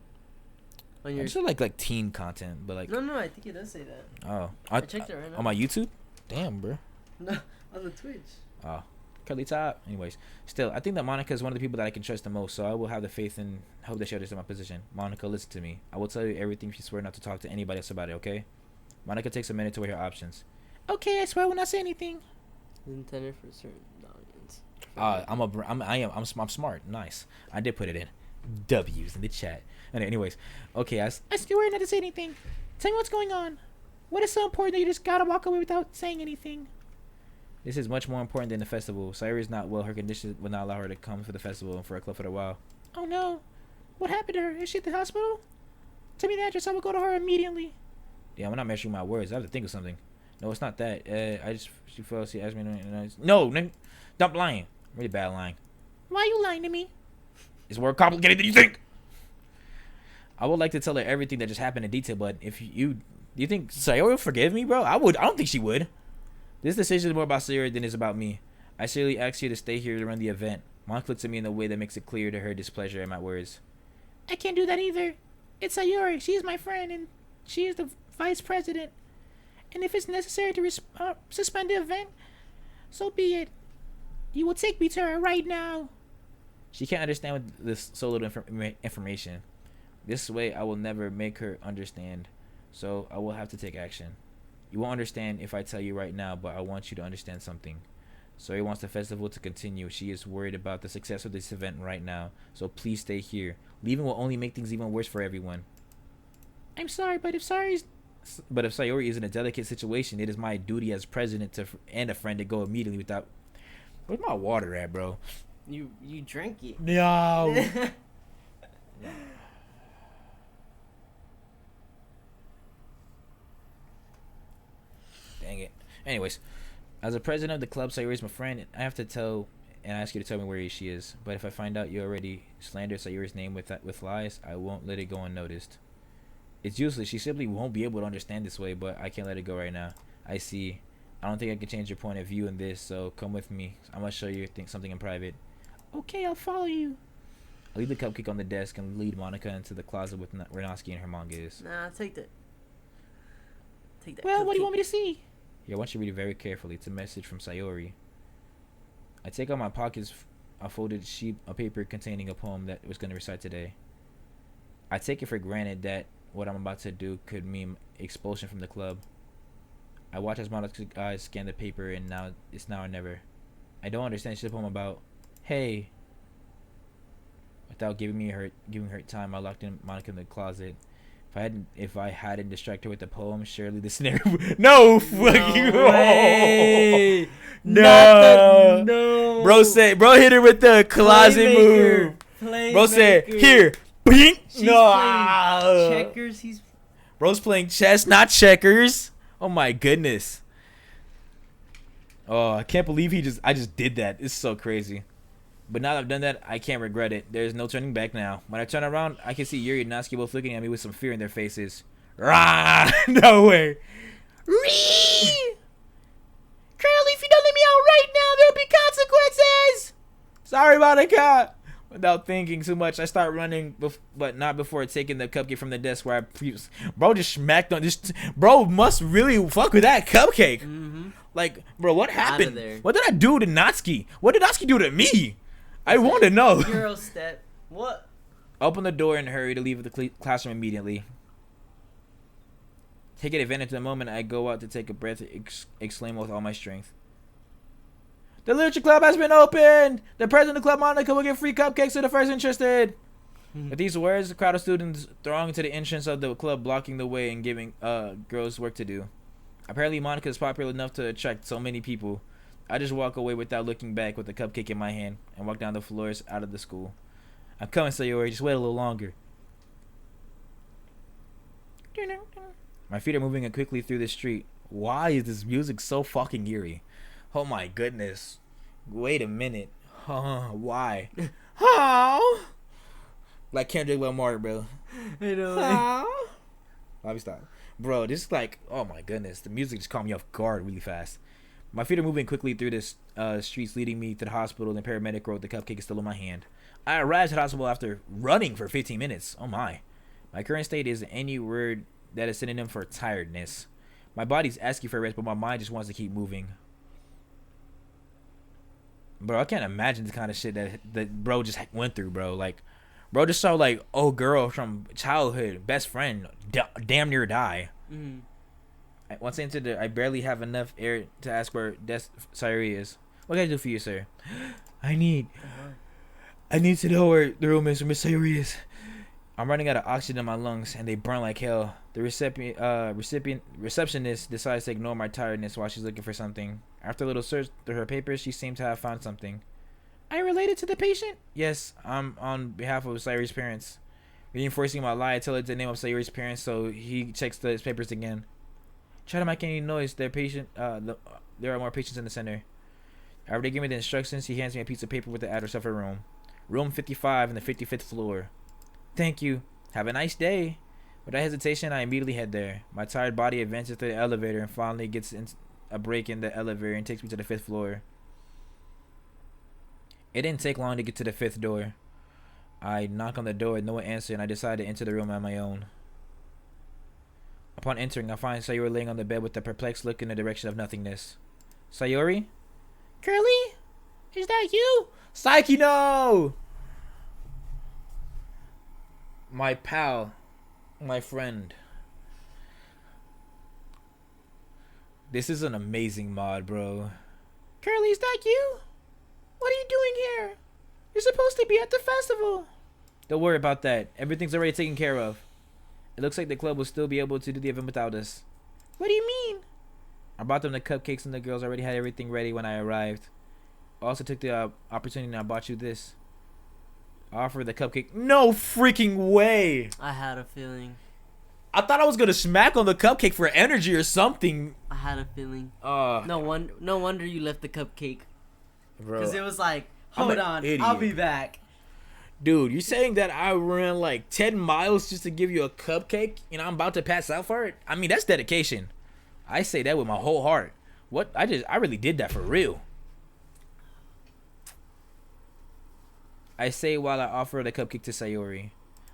on your. I'm sure like teen content, but like No, I think it does say that. oh, I checked it right now. on my YouTube. Damn, bro. No, on the Twitch. Oh, curly top. Anyways, still, I think that Monica is one of the people that I can trust the most, so I will have the faith and hope that she understands my position. Monica, listen to me. I will tell you everything if you swear not to talk to anybody else about it, okay? Monica takes a minute to weigh her options. Okay, I swear I will not say anything. It's intended for certain audience. I'm smart. Nice. I did put it in. W's in the chat. Anyways, okay, I swear not to say anything. Tell me what's going on. What is so important that you just gotta walk away without saying anything? this is much more important than the festival. Sayuri is not well. Her condition will not allow her to come for the festival and for a club for a while. Oh no. What happened to her? Is she at the hospital? Tell me the address. I will go to her immediately. Yeah, I'm not measuring my words. I have to think of something. No, it's not that. She fell. She asked me. No, stop lying. Really bad lying. Why are you lying to me? It's more complicated than you think. I would like to tell her everything that just happened in detail, but if do you think Sayori will forgive me, bro? I don't think she would. This decision is more about Sayori than it's about me. I sincerely ask you to stay here to run the event. Monk looks at me in a way that makes it clear to her displeasure at my words. I can't do that either. It's Sayori. She is my friend, and she is the vice president. And if it's necessary to suspend the event, so be it. You will take me to her right now. She can't understand with this so little information. This way, I will never make her understand. So I will have to take action. You won't understand if I tell you right now, but I want you to understand something. Sayori wants the festival to continue. She is worried about the success of this event right now. So please stay here. Leaving will only make things even worse for everyone. I'm sorry, but if Sayori is in a delicate situation, it is my duty as president and a friend to go immediately without... Where's my water at, bro? You drank it. No. Dang it. Anyways, as a president of the club, Sayuri is my friend, and I have to tell and ask you to tell me where she is. But if I find out you already slandered Sayuri's name with lies, I won't let it go unnoticed. It's useless. She simply won't be able to understand this way, but I can't let it go right now. I see. I don't think I can change your point of view in this, so come with me. I'm gonna show you something in private. Okay, I'll follow you. I leave the cupcake on the desk and lead Monica into the closet with where Natsuki and her manga is. Nah, take that. Take that. Well, what do you cupcake. want me to see? Yeah, I want you to read it very carefully. It's a message from Sayori. I take out my pockets a folded sheet of paper containing a poem that I was going to recite today. I take it for granted that what I'm about to do could mean expulsion from the club. I watch as Monika's eyes scan the paper, and now it's now or never. I don't understand. She's a poem about, hey. Without giving her time, I locked in Monica in the closet. If I hadn't distracted her with the poem, surely the scenario. No fucking way. No. No. Bro hit her with the closet move. Bro said, here, bing. She's No. playing checkers. He's. Bro's playing chess, not checkers. Oh my goodness. Oh, I can't believe I just did that. It's so crazy. But now that I've done that, I can't regret it. There's no turning back now. When I turn around, I can see Yuri and Natsuki both looking at me with some fear in their faces. Rah! No way. Ree! Curly, if you don't let me out right now, there'll be consequences! Sorry, Monica. Without thinking too much, I start running, but not before taking the cupcake from the desk where Bro just smacked on this. Bro must really fuck with that cupcake. Mm-hmm. Like, bro, what happened? there. What did I do to Natsuki? What did Natsuki do to me? I want to know. Euro step. What? Open the door and hurry to leave the classroom immediately. Taking advantage of the moment, I go out to take a breath, exclaim with all my strength. The literature club has been opened! The president of the club, Monica, will give free cupcakes to the first interested. With these words, a crowd of students throng to the entrance of the club, blocking the way and giving girls work to do. Apparently, Monica is popular enough to attract so many people. I just walk away without looking back with the cupcake in my hand and walk down the floors out of the school. I'm coming, Sayori. Just wait a little longer. My feet are moving quickly through the street. Why is this music so fucking eerie? Oh my goodness. Wait a minute. Why? Oh! Like Kendrick Lamar, bro. I know. Oh. Let me stop. Bro, this is like, oh my goodness. The music just caught me off guard really fast. My feet are moving quickly through the streets leading me to the hospital, and the paramedic road. The cupcake is still in my hand. I arrived at the hospital after running for 15 minutes. Oh my. My current state is any word that is synonym for tiredness. My body's asking for rest, but my mind just wants to keep moving. Bro, I can't imagine the kind of shit that bro just went through, bro. Like, bro just saw, like, old girl from childhood, best friend, damn near die. Mm-hmm. Once I entered I barely have enough air to ask where Sayori is. What can I do for you, sir? I need to know where the room is where Miss Sayori is. I'm running out of oxygen in my lungs, and they burn like hell. The receptionist decides to ignore my tiredness while she's looking for something. After a little search through her papers, she seems to have found something. Are you related to the patient? Yes, I'm on behalf of Sayori's parents. Reinforcing my lie, I tell her the name of Sayori's parents, so he checks his papers again. Try to make any noise. There are more patients in the center. After they give me the instructions, he hands me a piece of paper with the address of her room. Room 55 on the 55th floor. Thank you. Have a nice day. Without hesitation, I immediately head there. My tired body advances through the elevator and finally gets a break in the elevator and takes me to the 5th floor. It didn't take long to get to the 5th door. I knock on the door, no one answered, and I decide to enter the room on my own. Upon entering, I find Sayori laying on the bed with a perplexed look in the direction of nothingness. Sayori? Curly? Is that you? Psyche, no! My pal. My friend. This is an amazing mod, bro. Curly, is that you? What are you doing here? You're supposed to be at the festival. Don't worry about that. Everything's already taken care of. It looks like the club will still be able to do the event without us. What do you mean? I brought them the cupcakes and the girls already had everything ready when I arrived. I also took the opportunity and I bought you this. I offered the cupcake. No freaking way! I had a feeling. I thought I was gonna smack on the cupcake for energy or something. I had a feeling. No No wonder you left the cupcake. bro. Because it was like, I'm hold an on, idiot. I'll be back. Dude, you're saying that I ran like 10 miles just to give you a cupcake and I'm about to pass out for it? I mean, that's dedication. I say that with my whole heart. What? I really did that for real. I say while I offer the cupcake to Sayori.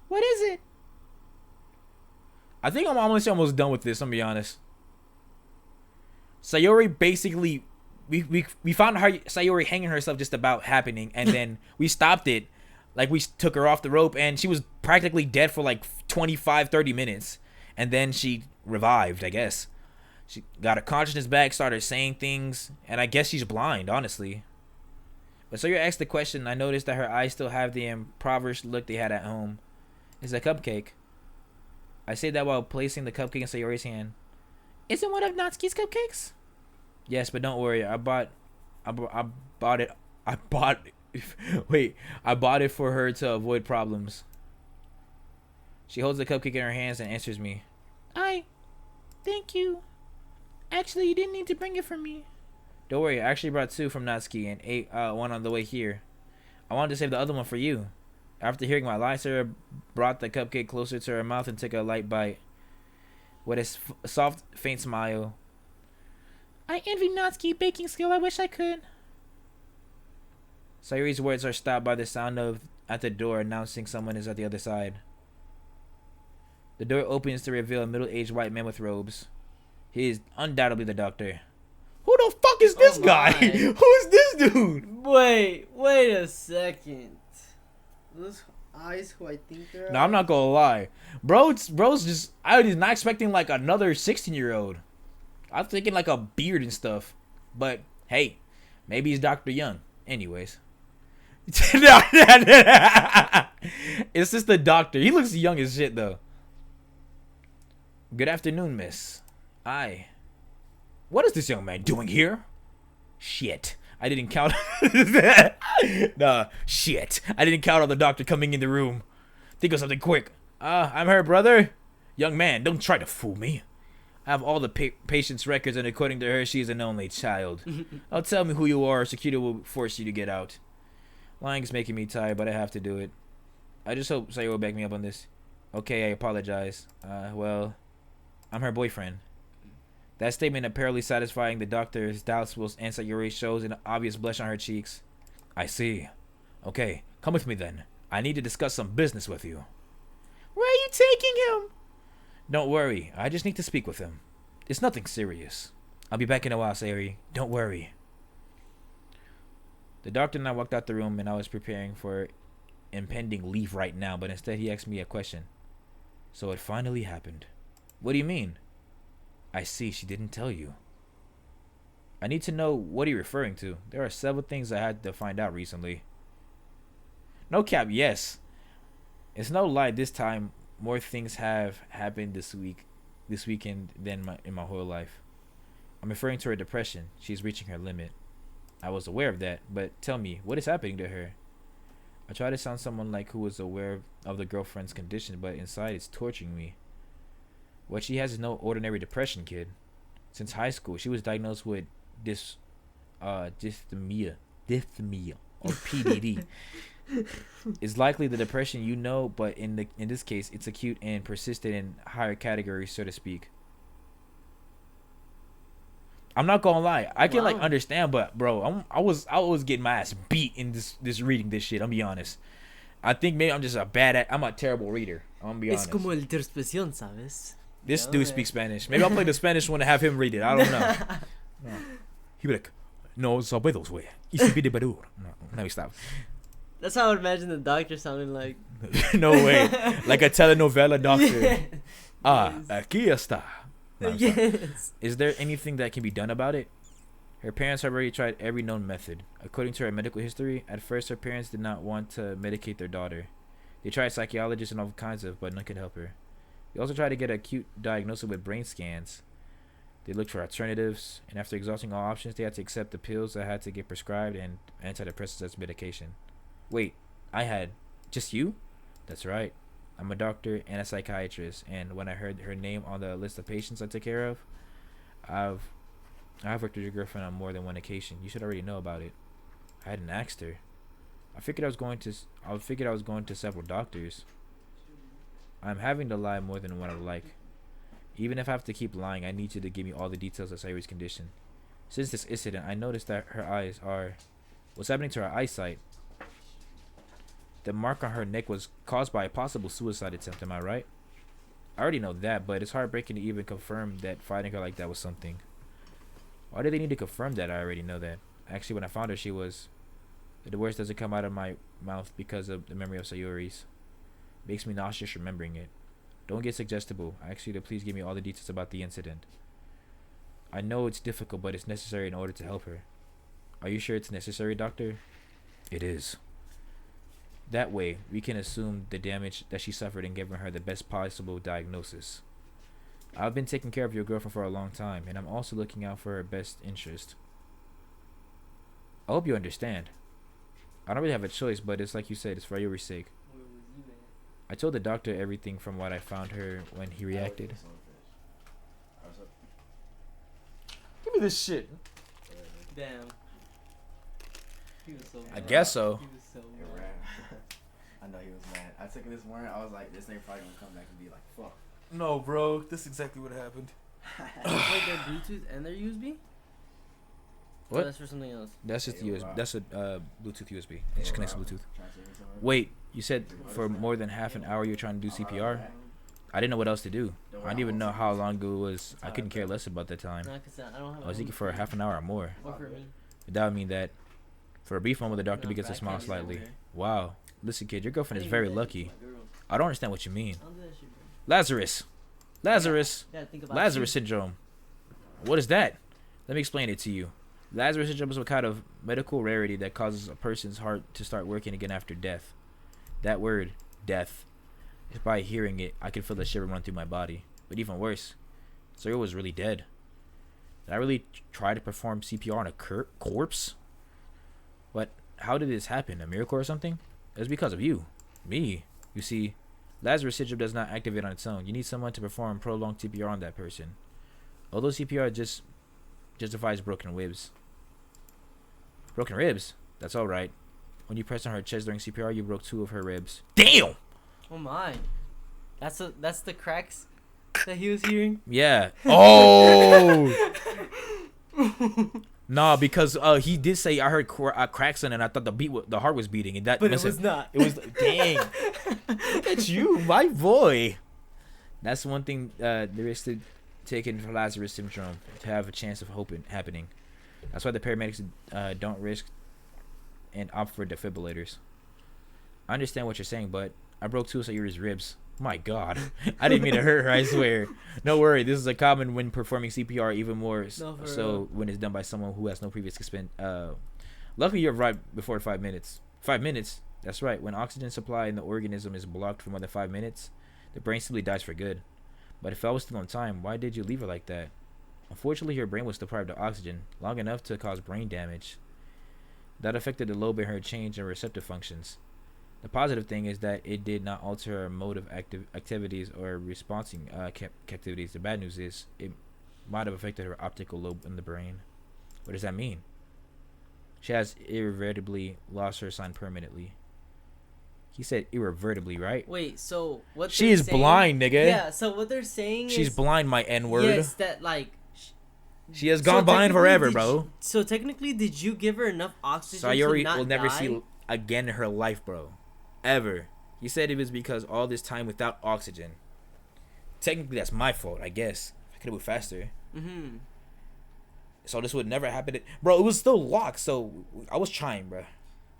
What is it? I think I'm almost done with this. I'm gonna be honest. Sayori basically, we found her Sayori hanging herself just about happening, and then we stopped it. Like we took her off the rope, and she was practically dead for like 25-30 minutes, and then she revived. I guess she got her consciousness back, started saying things, and I guess she's blind, honestly. But Sayori asked the question. I noticed that her eyes still have the impoverished look they had at home. It's a cupcake. I say that while placing the cupcake in Sayori's hand. Is it one of Natsuki's cupcakes? Yes, but don't worry. I bought it. Wait, I bought it for her to avoid problems. She holds the cupcake in her hands and answers me. Thank you. Actually, you didn't need to bring it for me. Don't worry, I actually brought 2 from Natsuki and ate one on the way here. I wanted to save the other one for you. After hearing my lie, Sarah brought the cupcake closer to her mouth and took a light bite. With a soft, faint smile. I envy Natsuki baking skill. I wish I could. Sayori's words are stopped by the sound of at the door announcing someone is at the other side. The door opens to reveal a middle-aged white man with robes. He is undoubtedly the doctor. Who the fuck is this guy? Who is this dude? Wait a second. Those eyes who I think they're... No, I'm not gonna lie. Bro's just... I was not expecting like another 16-year-old. I was thinking like a beard and stuff. But, hey. Maybe he's Dr. Young. Anyways. It's just the doctor. He looks young as shit, though. Good afternoon, miss. What is this young man doing here? Shit. I didn't count. Nah, shit. I didn't count on the doctor coming in the room. Think of something quick. I'm her brother. Young man, don't try to fool me. I have all the patient's records, and according to her, she is an only child. Oh, tell me who you are, or security will force you to get out. Lying's making me tired, but I have to do it. I just hope Sayori will back me up on this. Okay, I apologize. Well, I'm her boyfriend. That statement apparently satisfying the doctor's doubts will answer Sayori shows an obvious blush on her cheeks. I see. Okay, come with me then. I need to discuss some business with you. Where are you taking him? Don't worry, I just need to speak with him. It's nothing serious. I'll be back in a while, Sayori. Don't worry. The doctor and I walked out the room, and I was preparing for impending leave right now, but instead he asked me a question. So it finally happened. What do you mean? I see, she didn't tell you. I need to know what you're referring to. There are several things I had to find out recently. No cap, yes. It's no lie, this time more things have happened this weekend than in my whole life. I'm referring to her depression. She's reaching her limit. I was aware of that, but tell me, what is happening to her? I try to sound someone like who was aware of the girlfriend's condition, but inside it's torturing me. What she has is no ordinary depression, kid. Since high school, she was diagnosed with dysthymia, or PDD. It's likely the depression you know, but in this case, it's acute and persistent in higher categories, so to speak. I'm not gonna lie, I can like understand, but bro, I was getting my ass beat in this reading this shit. I'm be honest. I think maybe I'm just I'm a terrible reader. I'm gonna be honest. Es como el terspesión, ¿sabes? This dude speaks Spanish. Maybe I'll play the Spanish one and have him read it. I don't know. No. He'd be like, no, sabedos, wey. No, let me stop. That's how I would imagine the doctor sounding like. No way. Like a telenovela doctor. Yes. Aquí está. No, Yes. Is there anything that can be done about it? Her parents have already tried every known method. According to her medical history, at first her parents did not want to medicate their daughter. They tried psychologists and all kinds of, but none could help her. They also tried to get an acute diagnosis with brain scans. They looked for alternatives, and after exhausting all options, they had to accept the pills that had to get prescribed and antidepressants as medication. Wait, I had just you? That's right. I'm a doctor and a psychiatrist, and when I heard her name on the list of patients I took care of, I've worked with your girlfriend on more than one occasion. You should already know about it. I hadn't asked her. I figured I was going to several doctors. I'm having to lie more than what I would like. Even if I have to keep lying, I need you to give me all the details of Sayori's condition. Since this incident, I noticed that her eyes are... What's happening to her eyesight? The mark on her neck was caused by a possible suicide attempt, am I right? I already know that, but it's heartbreaking to even confirm that fighting her like that was something. Why did they need to confirm that? I already know that. Actually, when I found her, she was... The words doesn't come out of my mouth because of the memory of Sayori's. Makes me nauseous remembering it. Don't get suggestible. I ask you to please give me all the details about the incident. I know it's difficult, but it's necessary in order to help her. Are you sure it's necessary, Doctor? It is. That way, we can assume the damage that she suffered and giving her the best possible diagnosis. I've been taking care of your girlfriend for a long time, and I'm also looking out for her best interest. I hope you understand. I don't really have a choice, but it's like you said, it's for your sake. Where was you at? I told the doctor everything from what I found her when he reacted. Give me this shit. Damn. He was so mad. I guess so. He was so It mad. ran. I know he was mad. I took it this morning. I was like, this nigga probably gonna come back and be like, fuck. No, bro. This is exactly what happened. Wait, their Bluetooth and their USB? What? Oh, that's for something else. That's just Yeah, USB. wow. That's a Bluetooth USB. It just connects to Bluetooth. Trying to say something? Wait, you said for more than half an hour you were trying to do CPR? I didn't know what else to do. I didn't even know how long ago it was. I couldn't care less about that time. Nah, 'cause I don't have I was thinking for a half an hour or more. Or for me. That would mean that for a brief moment the doctor No, begins to but I smile can't do that slightly. with her. Wow. Listen, kid, your girlfriend I is didn't very do that lucky. with my girls. I don't understand what you mean. I don't do that shit, bro. Lazarus. Lazarus. You gotta think about Lazarus you. syndrome. What is that? Let me explain it to you. Lazarus syndrome is a kind of medical rarity that causes a person's heart to start working again after death. That word, death, is by hearing it, I can feel the shiver run through my body. But even worse, Sarah was really dead. Did I really try to perform CPR on a corpse? But how did this happen? A miracle or something? It was because of you. Me. You see, Lazarus syndrome does not activate on its own. You need someone to perform prolonged CPR on that person. Although CPR just justifies broken ribs. Broken ribs? That's alright. When you pressed on her chest during CPR, you broke 2 of her ribs. Damn! Oh my. That's the cracks that he was hearing? Yeah. Oh! Nah, because he did say I heard cracks in it and I thought the heart was beating. And that But it must have- was not. It was, dang. That's you, my boy. That's one thing there is to take in for Lazarus syndrome, to have a chance of hope happening. That's why the paramedics don't risk and opt for defibrillators. I understand what you're saying, but I broke 2 of Sayuri's ribs. My God. I didn't mean to hurt her, I swear. No worry, this is a common when performing CPR, even more No, for so real. when it's done by someone who has no previous experience. Luckily, you arrived before 5 minutes. 5 minutes? That's right. When oxygen supply in the organism is blocked for more than 5 minutes, the brain simply dies for good. But if I was still on time, why did you leave her like that? Unfortunately, her brain was deprived of oxygen long enough to cause brain damage. That affected the lobe in her change in receptive functions. The positive thing is that it did not alter her mode of activities or responding activities. The bad news is it might have affected her optical lobe in the brain. What does that mean? She has irreversibly lost her sight permanently. He said irreversibly, right? Wait, so what She they're is saying, blind, nigga. Yeah, so what they're saying She's is blind, my N-word. Yes, that like She has so gone blind technically, forever, did bro. you- so technically, did you give her enough oxygen to Sayori not will never die? see again in her life, bro. Ever. You said it was because all this time without oxygen. Technically, that's my fault, I guess. I could have moved faster. Mm-hmm. So this would never happen. Bro, it was still locked, so I was trying, bro.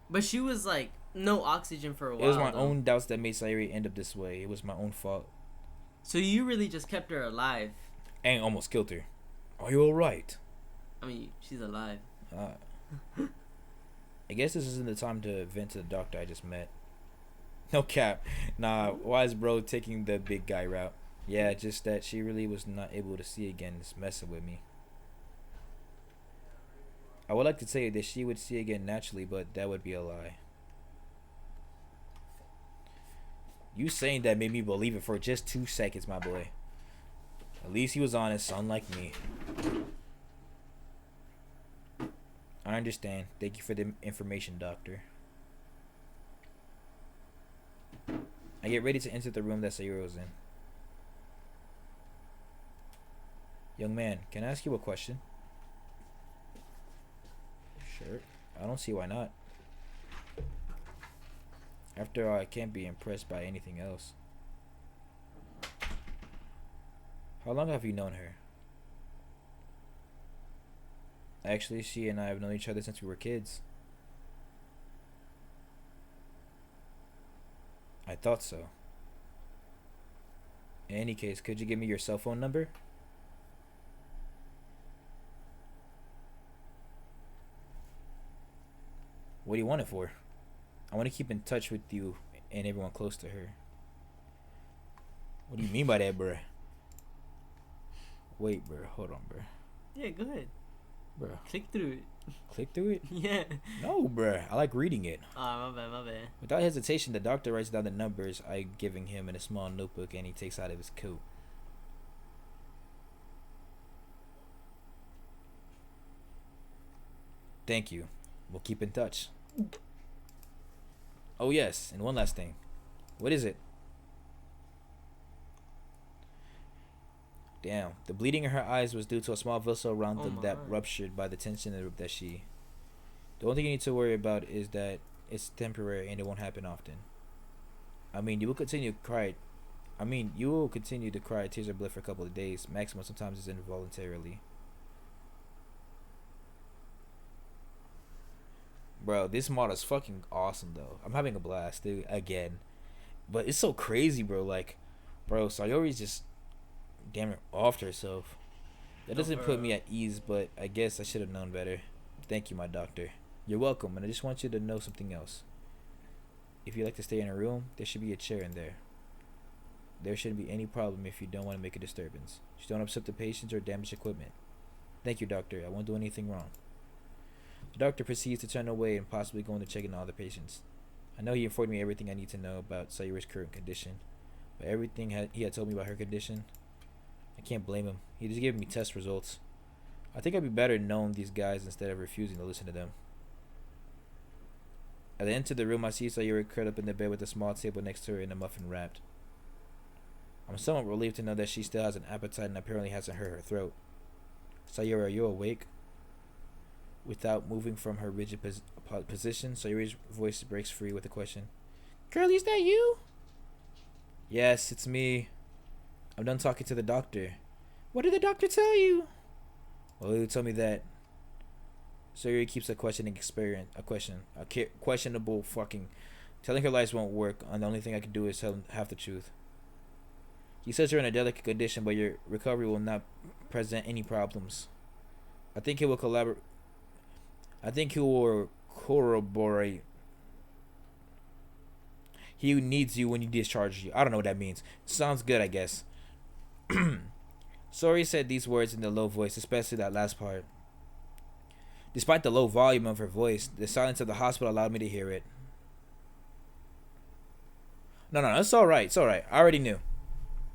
But she was like no oxygen for a while. It was my though. own doubts that made Sayori end up this way. It was my own fault. So you really just kept her alive. And almost killed her. Are you alright? I mean, she's alive. I guess this isn't the time to vent to the doctor I just met. No cap. Nah, why is bro taking the big guy route? Yeah, just that she really was not able to see again. It's messing with me. I would like to say that she would see again naturally, but that would be a lie. You saying that made me believe it for just 2 seconds, my boy. At least he was honest, unlike me. I understand. Thank you for the information, doctor. I get ready to enter the room that Sayuri was in. Young man, can I ask you a question? Sure. I don't see why not. After all, I can't be impressed by anything else. How long have you known her? Actually, she and I have known each other since we were kids. I thought so. In any case, could you give me your cell phone number? What do you want it for? I want to keep in touch with you and everyone close to her. What do you mean by that, bruh? Wait, bruh. Hold on, bruh. Yeah, go ahead. Bruh. Click through it. Click through it? Yeah. No, bruh. I like reading it. Ah, my bad. Without hesitation, the doctor writes down the numbers I'm giving him in a small notebook and he takes out of his coat. Thank you. We'll keep in touch. Oh, yes. And one last thing. What is it? Damn. The bleeding in her eyes was due to a small vessel around them that ruptured by the tension that she... The only thing you need to worry about is that it's temporary and it won't happen often. I mean, you will continue to cry tears of blood for a couple of days. Maximum sometimes is involuntarily. Bro, this mod is fucking awesome, though. I'm having a blast, dude, again. But it's so crazy, bro. Like, bro, Sayori's just damn near offed herself. That doesn't put me at ease, but I guess I should have known better. Thank you, my doctor. You're welcome, and I just want you to know something else. If you like to stay in a room, there should be a chair in there. There shouldn't be any problem if you don't want to make a disturbance. Just don't upset the patients or damage equipment. Thank you, doctor. I won't do anything wrong. The doctor proceeds to turn away and possibly go into checking on other patients. I know he informed me everything I need to know about Sayori's current condition, but everything he had told me about her condition, I can't blame him. He just gave me test results. I think I'd be better knowing these guys instead of refusing to listen to them. As I enter the room, I see Sayori curled up in the bed with a small table next to her and a muffin wrapped. I'm somewhat relieved to know that she still has an appetite and apparently hasn't hurt her throat. Sayori, are you awake? Without moving from her rigid position, Sayori's voice breaks free with a question. Curly, is that you? Yes, it's me. I'm done talking to the doctor. What did the doctor tell you? Well, he told me that Sayori keeps a questionable fucking... Telling her lies won't work, and the only thing I can do is tell half the truth. He says you're in a delicate condition, but your recovery will not present any problems. I think he will corroborate. He needs you when you discharge you. I don't know what that means. Sounds good, I guess. Sayori said these words in a low voice, especially that last part. Despite the low volume of her voice, the silence of the hospital allowed me to hear it. No, it's alright. It's alright. I already knew.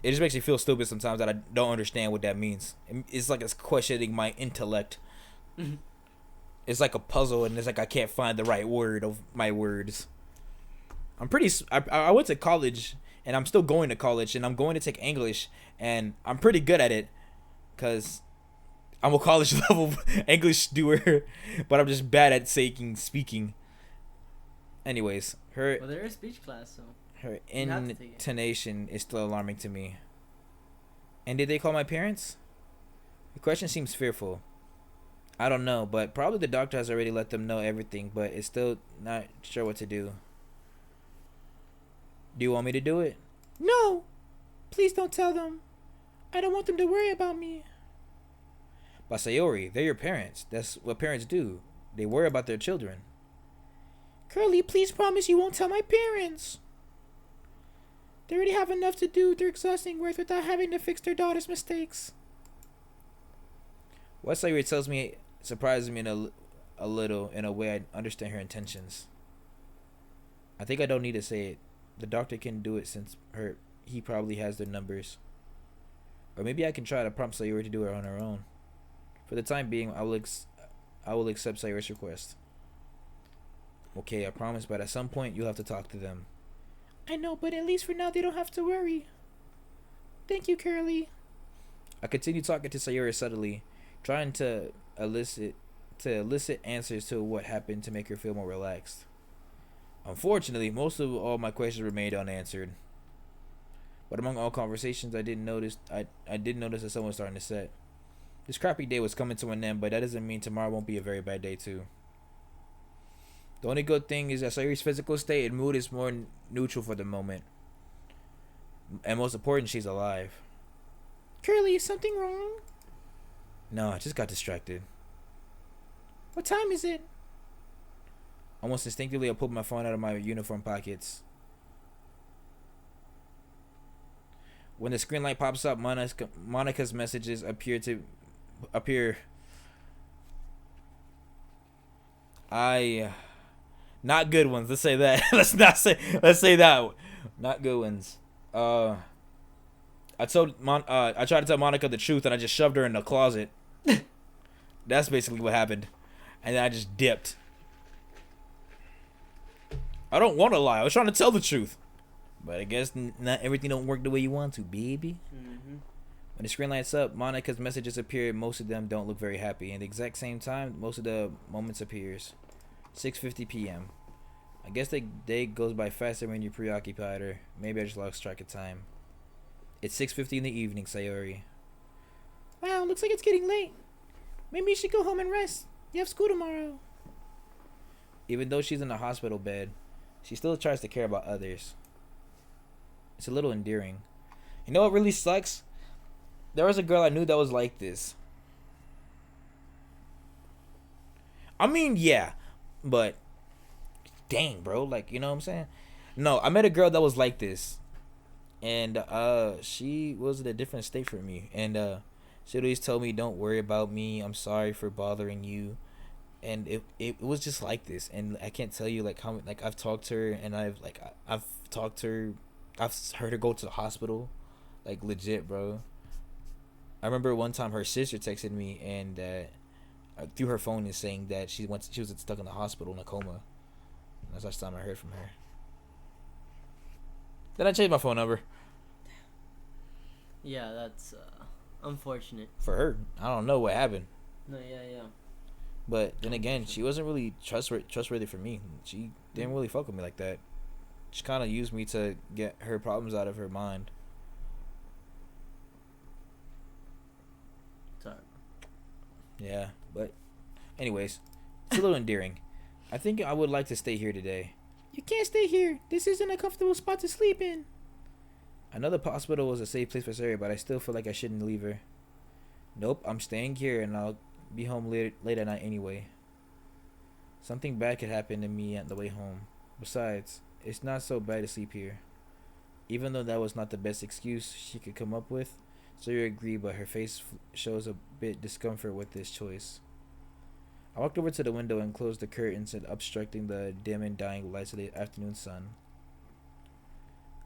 It just makes me feel stupid sometimes that I don't understand what that means. It's like it's questioning my intellect. It's like a puzzle, and it's like I can't find the right word of my words. I went to college, and I'm still going to college, and I'm going to take English, and I'm pretty good at it, because I'm a college level English doer, but I'm just bad at speaking. Anyways, Well, there is speech class, so her you have to take it. intonation is still alarming to me. And did they call my parents? The question seems fearful. I don't know, but probably the doctor has already let them know everything, but it's still not sure what to do. Do you want me to do it? No. Please don't tell them. I don't want them to worry about me. But Sayori, they're your parents. That's what parents do. They worry about their children. Curly, please promise you won't tell my parents. They already have enough to do with their exhausting work without having to fix their daughter's mistakes. What Sayori tells me surprises me a little in a way I understand her intentions. I think I don't need to say it. The doctor can do it since he probably has their numbers. Or maybe I can try to prompt Sayori to do it on her own. For the time being, I will accept Sayori's request. Okay, I promise, but at some point you'll have to talk to them. I know, but at least for now they don't have to worry. Thank you, Curly. I continue talking to Sayori subtly, trying to elicit to elicit answers to what happened to make her feel more relaxed. Unfortunately, most of all my questions remained unanswered. But among all conversations, I did notice that someone was starting to set. This crappy day was coming to an end, but that doesn't mean tomorrow won't be a very bad day too. The only good thing is that Sayuri's physical state and mood is more neutral for the moment. And most important, she's alive. Curly, is something wrong? No, I just got distracted. What time is it? Almost instinctively, I pulled my phone out of my uniform pockets. When the screen light pops up, Monica's messages appear. Not good ones. Let's say that. Let's say that. Not good ones. I tried to tell Monica the truth, and I just shoved her in the closet. That's basically what happened, and then I just dipped. I don't want to lie. I was trying to tell the truth, but I guess not everything don't work the way you want to, baby. Mm-hmm. When the screen lights up, Monica's messages appear. Most of them don't look very happy. And at the exact same time, most of the moments appears. 6:50 p.m. I guess the day goes by faster when you're preoccupied, or maybe I just lost track of time. It's 6:50 in the evening, Sayori. Wow, looks like it's getting late. Maybe you should go home and rest. You have school tomorrow. Even though she's in a hospital bed, she still tries to care about others. It's a little endearing. You know what really sucks? There was a girl I knew that was like this. I mean, yeah, but dang, bro, like, you know what I'm saying? No, I met a girl that was like this, and she was in a different state from me, and she always told me, "Don't worry about me. I'm sorry for bothering you." And it was just like this, and I can't tell you like how, like, I've talked to her, and I've talked to her, I've heard her go to the hospital, like, legit, bro. I remember one time her sister texted me and through her phone is saying that she was stuck in the hospital in a coma. That's the last time I heard from her. Then I changed my phone number. Yeah, that's unfortunate. For her, I don't know what happened. No, yeah. But then again, she wasn't really trustworthy for me. She didn't really fuck with me like that. She kind of used me to get her problems out of her mind. Sorry. Yeah, but anyways, it's a little endearing. I think I would like to stay here today. You can't stay here. This isn't a comfortable spot to sleep in. I know the hospital was a safe place for Sarah, but I still feel like I shouldn't leave her. Nope, I'm staying here, and I'll be home late at night anyway. Something bad could happen to me on the way home. Besides, it's not so bad to sleep here. Even though that was not the best excuse she could come up with, Sarah agreed, but her face shows a bit discomfort with this choice. I walked over to the window and closed the curtains, obstructing the dim and dying lights of the afternoon sun.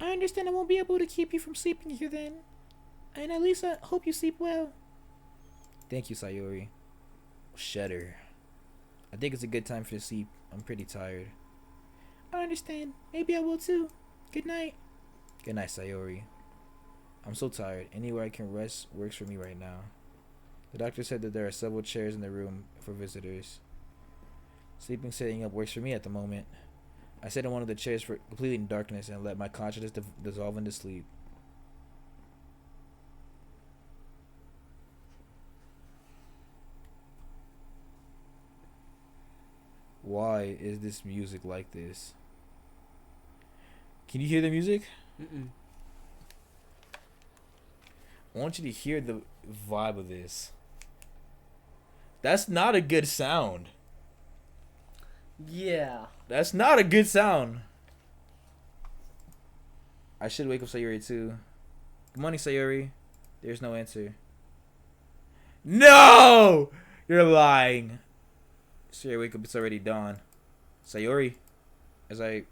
I understand I won't be able to keep you from sleeping here then. And at least I hope you sleep well. Thank you, Sayori. Shudder. I think it's a good time for you to sleep. I'm pretty tired. I understand. Maybe I will too. Good night. Good night, Sayori. I'm so tired. Anywhere I can rest works for me right now. The doctor said that there are several chairs in the room for visitors. Sleeping sitting up works for me at the moment. I sat in one of the chairs for completely in darkness and let my consciousness dissolve into sleep. Why is this music like this? Can you hear the music? Mm-mm. I want you to hear the vibe of this. That's not a good sound. Yeah. That's not a good sound. I should wake up Sayuri too. Good morning, Sayuri. There's no answer. No! You're lying. Sayuri, wake up. It's already dawn. Sayuri. As I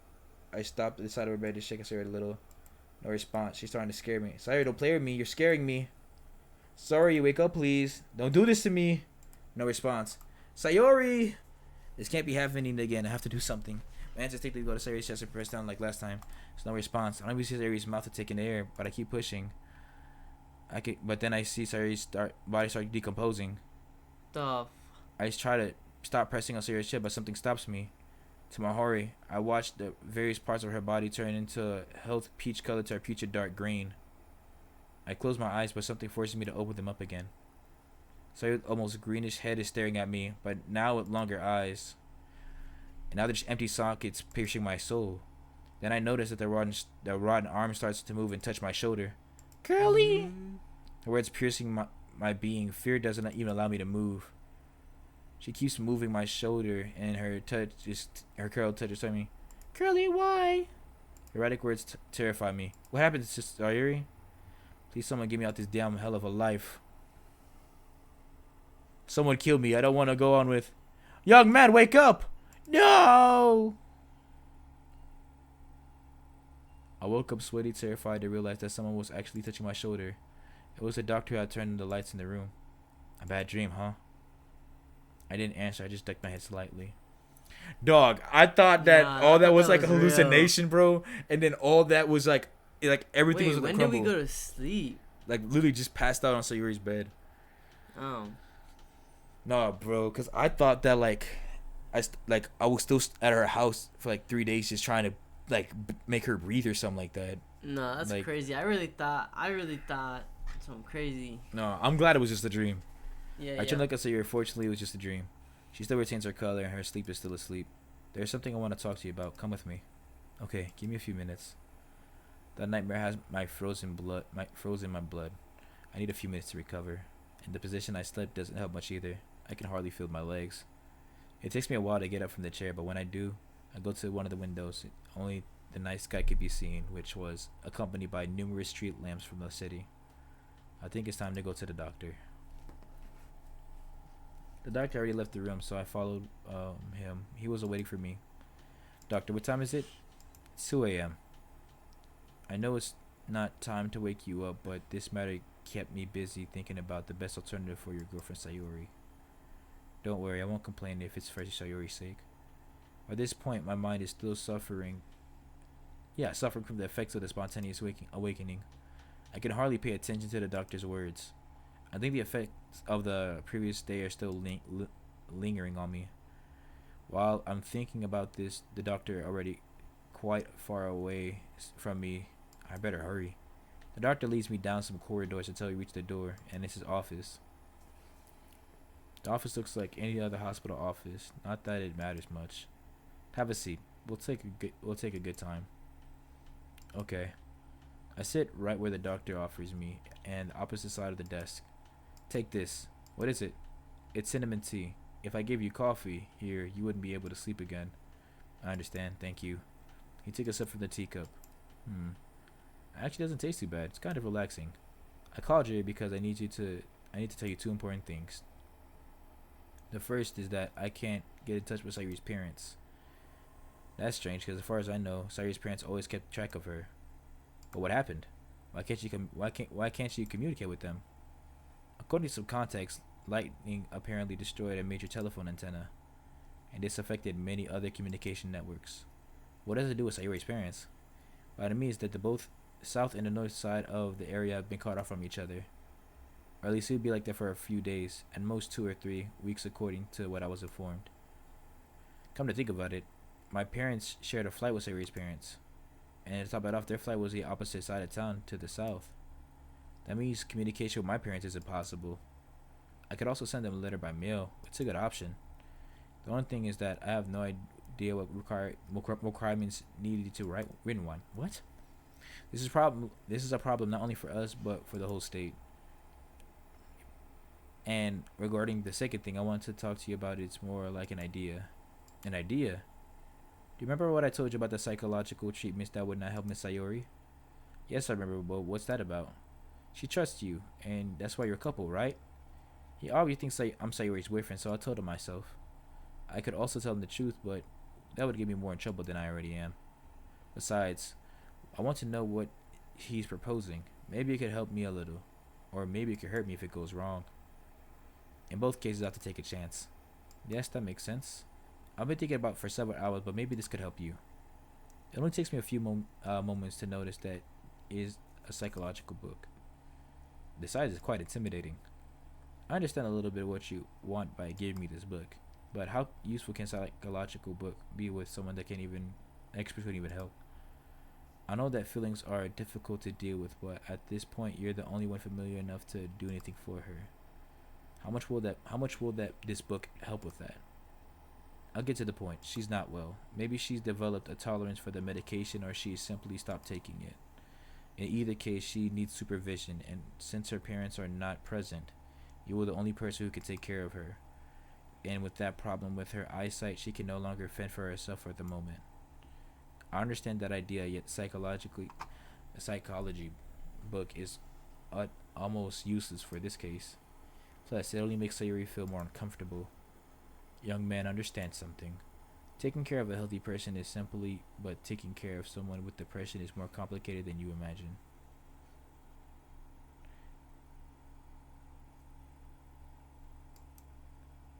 stopped at the side of her bed to shake Sayuri a little. No response. She's starting to scare me. Sayuri, don't play with me. You're scaring me. Sorry, wake up, please. Don't do this to me. No response. Sayuri! This can't be happening again. I have to do something. My hands instinctively go to Sayuri's chest and press down like last time. There's no response. I don't even see Sayuri's mouth to take in the air, but I keep pushing. But then I see Sayuri's body start decomposing. The I try to stop pressing on Sayori's chest, but something stops me. To my horror, I watched the various parts of her body turn into a health peach color to a putrid dark green. I closed my eyes, but something forces me to open them up again. Sayori's almost greenish head is staring at me, but now with longer eyes. And now there's empty sockets piercing my soul. Then I notice that the rotten arm starts to move and touch my shoulder. Curly! Her words piercing my being. Fear doesn't even allow me to move. She keeps moving my shoulder, and her curled touch is telling me, Curly, why? erratic words terrify me. What happened to Sister Sayori? Please someone get me out this damn hell of a life. Someone kill me. I don't want to go on with, young man, wake up! No! I woke up sweaty, terrified to realize that someone was actually touching my shoulder. It was the doctor who had turned on the lights in the room. A bad dream, huh? I didn't answer. I just ducked my head slightly. Dog, I thought that all that was like a hallucination, bro. And then all that was like everything was like when did we go to sleep? Like literally just passed out on Sayori's bed. Oh. No, bro, cause I thought that I was still at her house for like 3 days just trying to make her breathe or something like that. No, that's Like- crazy. I really thought something crazy. No, I'm glad it was just a dream. Yeah, I yeah. turned to look at Sayori. Fortunately, it was just a dream. She still retains her color, and her sleep is still asleep. There's something I want to talk to you about. Come with me. Okay, give me a few minutes. That nightmare has frozen my blood. I need a few minutes to recover. And the position I slept doesn't help much either. I can hardly feel my legs. It takes me a while to get up from the chair, but when I do, I go to one of the windows. Only the night sky could be seen, which was accompanied by numerous street lamps from the city. I think it's time to go to the doctor. The doctor already left the room, so I followed him. He was waiting for me. Doctor, what time is it? It's 2 a.m. I know it's not time to wake you up, but this matter kept me busy thinking about the best alternative for your girlfriend Sayori. Don't worry, I won't complain if it's for Sayori's sake. At this point, my mind is still suffering from the effects of the spontaneous awakening. I can hardly pay attention to the doctor's words. I think the effects of the previous day are still lingering on me. While I'm thinking about this, the doctor already quite far away from me. I better hurry. The doctor leads me down some corridors until we reach the door, and it's his office. The office looks like any other hospital office. Not that it matters much. Have a seat. We'll take a good time. Okay. I sit right where the doctor offers me, and the opposite side of the desk. Take this. What is it? It's cinnamon tea. If I gave you coffee here, you wouldn't be able to sleep again. I understand. Thank you. He took a sip from the teacup. It actually doesn't taste too bad. It's kind of relaxing. I called you because I need to tell you two important things. The first is that I can't get in touch with Sayori's parents. That's strange because as far as I know, Sayori's parents always kept track of her. But what happened? Why can't you communicate with them? According to some context, lightning apparently destroyed a major telephone antenna, and this affected many other communication networks. What does it do with Sayori's parents? What it means is that the both south and the north side of the area have been cut off from each other. Or at least it would be like that for a few days, and most 2 or 3 weeks according to what I was informed. Come to think about it, my parents shared a flight with Sayori's parents, and to top it off, their flight was the opposite side of town to the south. That means communication with my parents is impossible. I could also send them a letter by mail. It's a good option. The only thing is that I have no idea what requirements needed to write written one. What? This is a problem not only for us but for the whole state. And regarding the second thing I want to talk to you about, it's more like an idea. An idea? Do you remember what I told you about the psychological treatments that would not help Miss Sayori? Yes, I remember, but what's that about? She trusts you, and that's why you're a couple, right? He obviously thinks I'm Sayori's boyfriend, so I told him myself. I could also tell him the truth, but that would get me more in trouble than I already am. Besides, I want to know what he's proposing. Maybe it could help me a little, or maybe it could hurt me if it goes wrong. In both cases, I have to take a chance. Yes, that makes sense. I've been thinking about it for several hours, but maybe this could help you. It only takes me a few moments to notice that it is a psychological book. Besides, it's quite intimidating. I understand a little bit of what you want by giving me this book. But how useful can psychological book be with someone that can't even experts couldn't even help? I know that feelings are difficult to deal with, but at this point, you're the only one familiar enough to do anything for her. How much will that this book help with that? I'll get to the point. She's not well. Maybe she's developed a tolerance for the medication, or she's simply stopped taking it. In either case, she needs supervision, and since her parents are not present, you are the only person who can take care of her. And with that problem with her eyesight, she can no longer fend for herself at the moment. I understand that idea, yet a psychology book is almost useless for this case. Plus, it only makes Sayuri feel more uncomfortable. Young man, understand something. Taking care of a healthy person is simply, but taking care of someone with depression is more complicated than you imagine.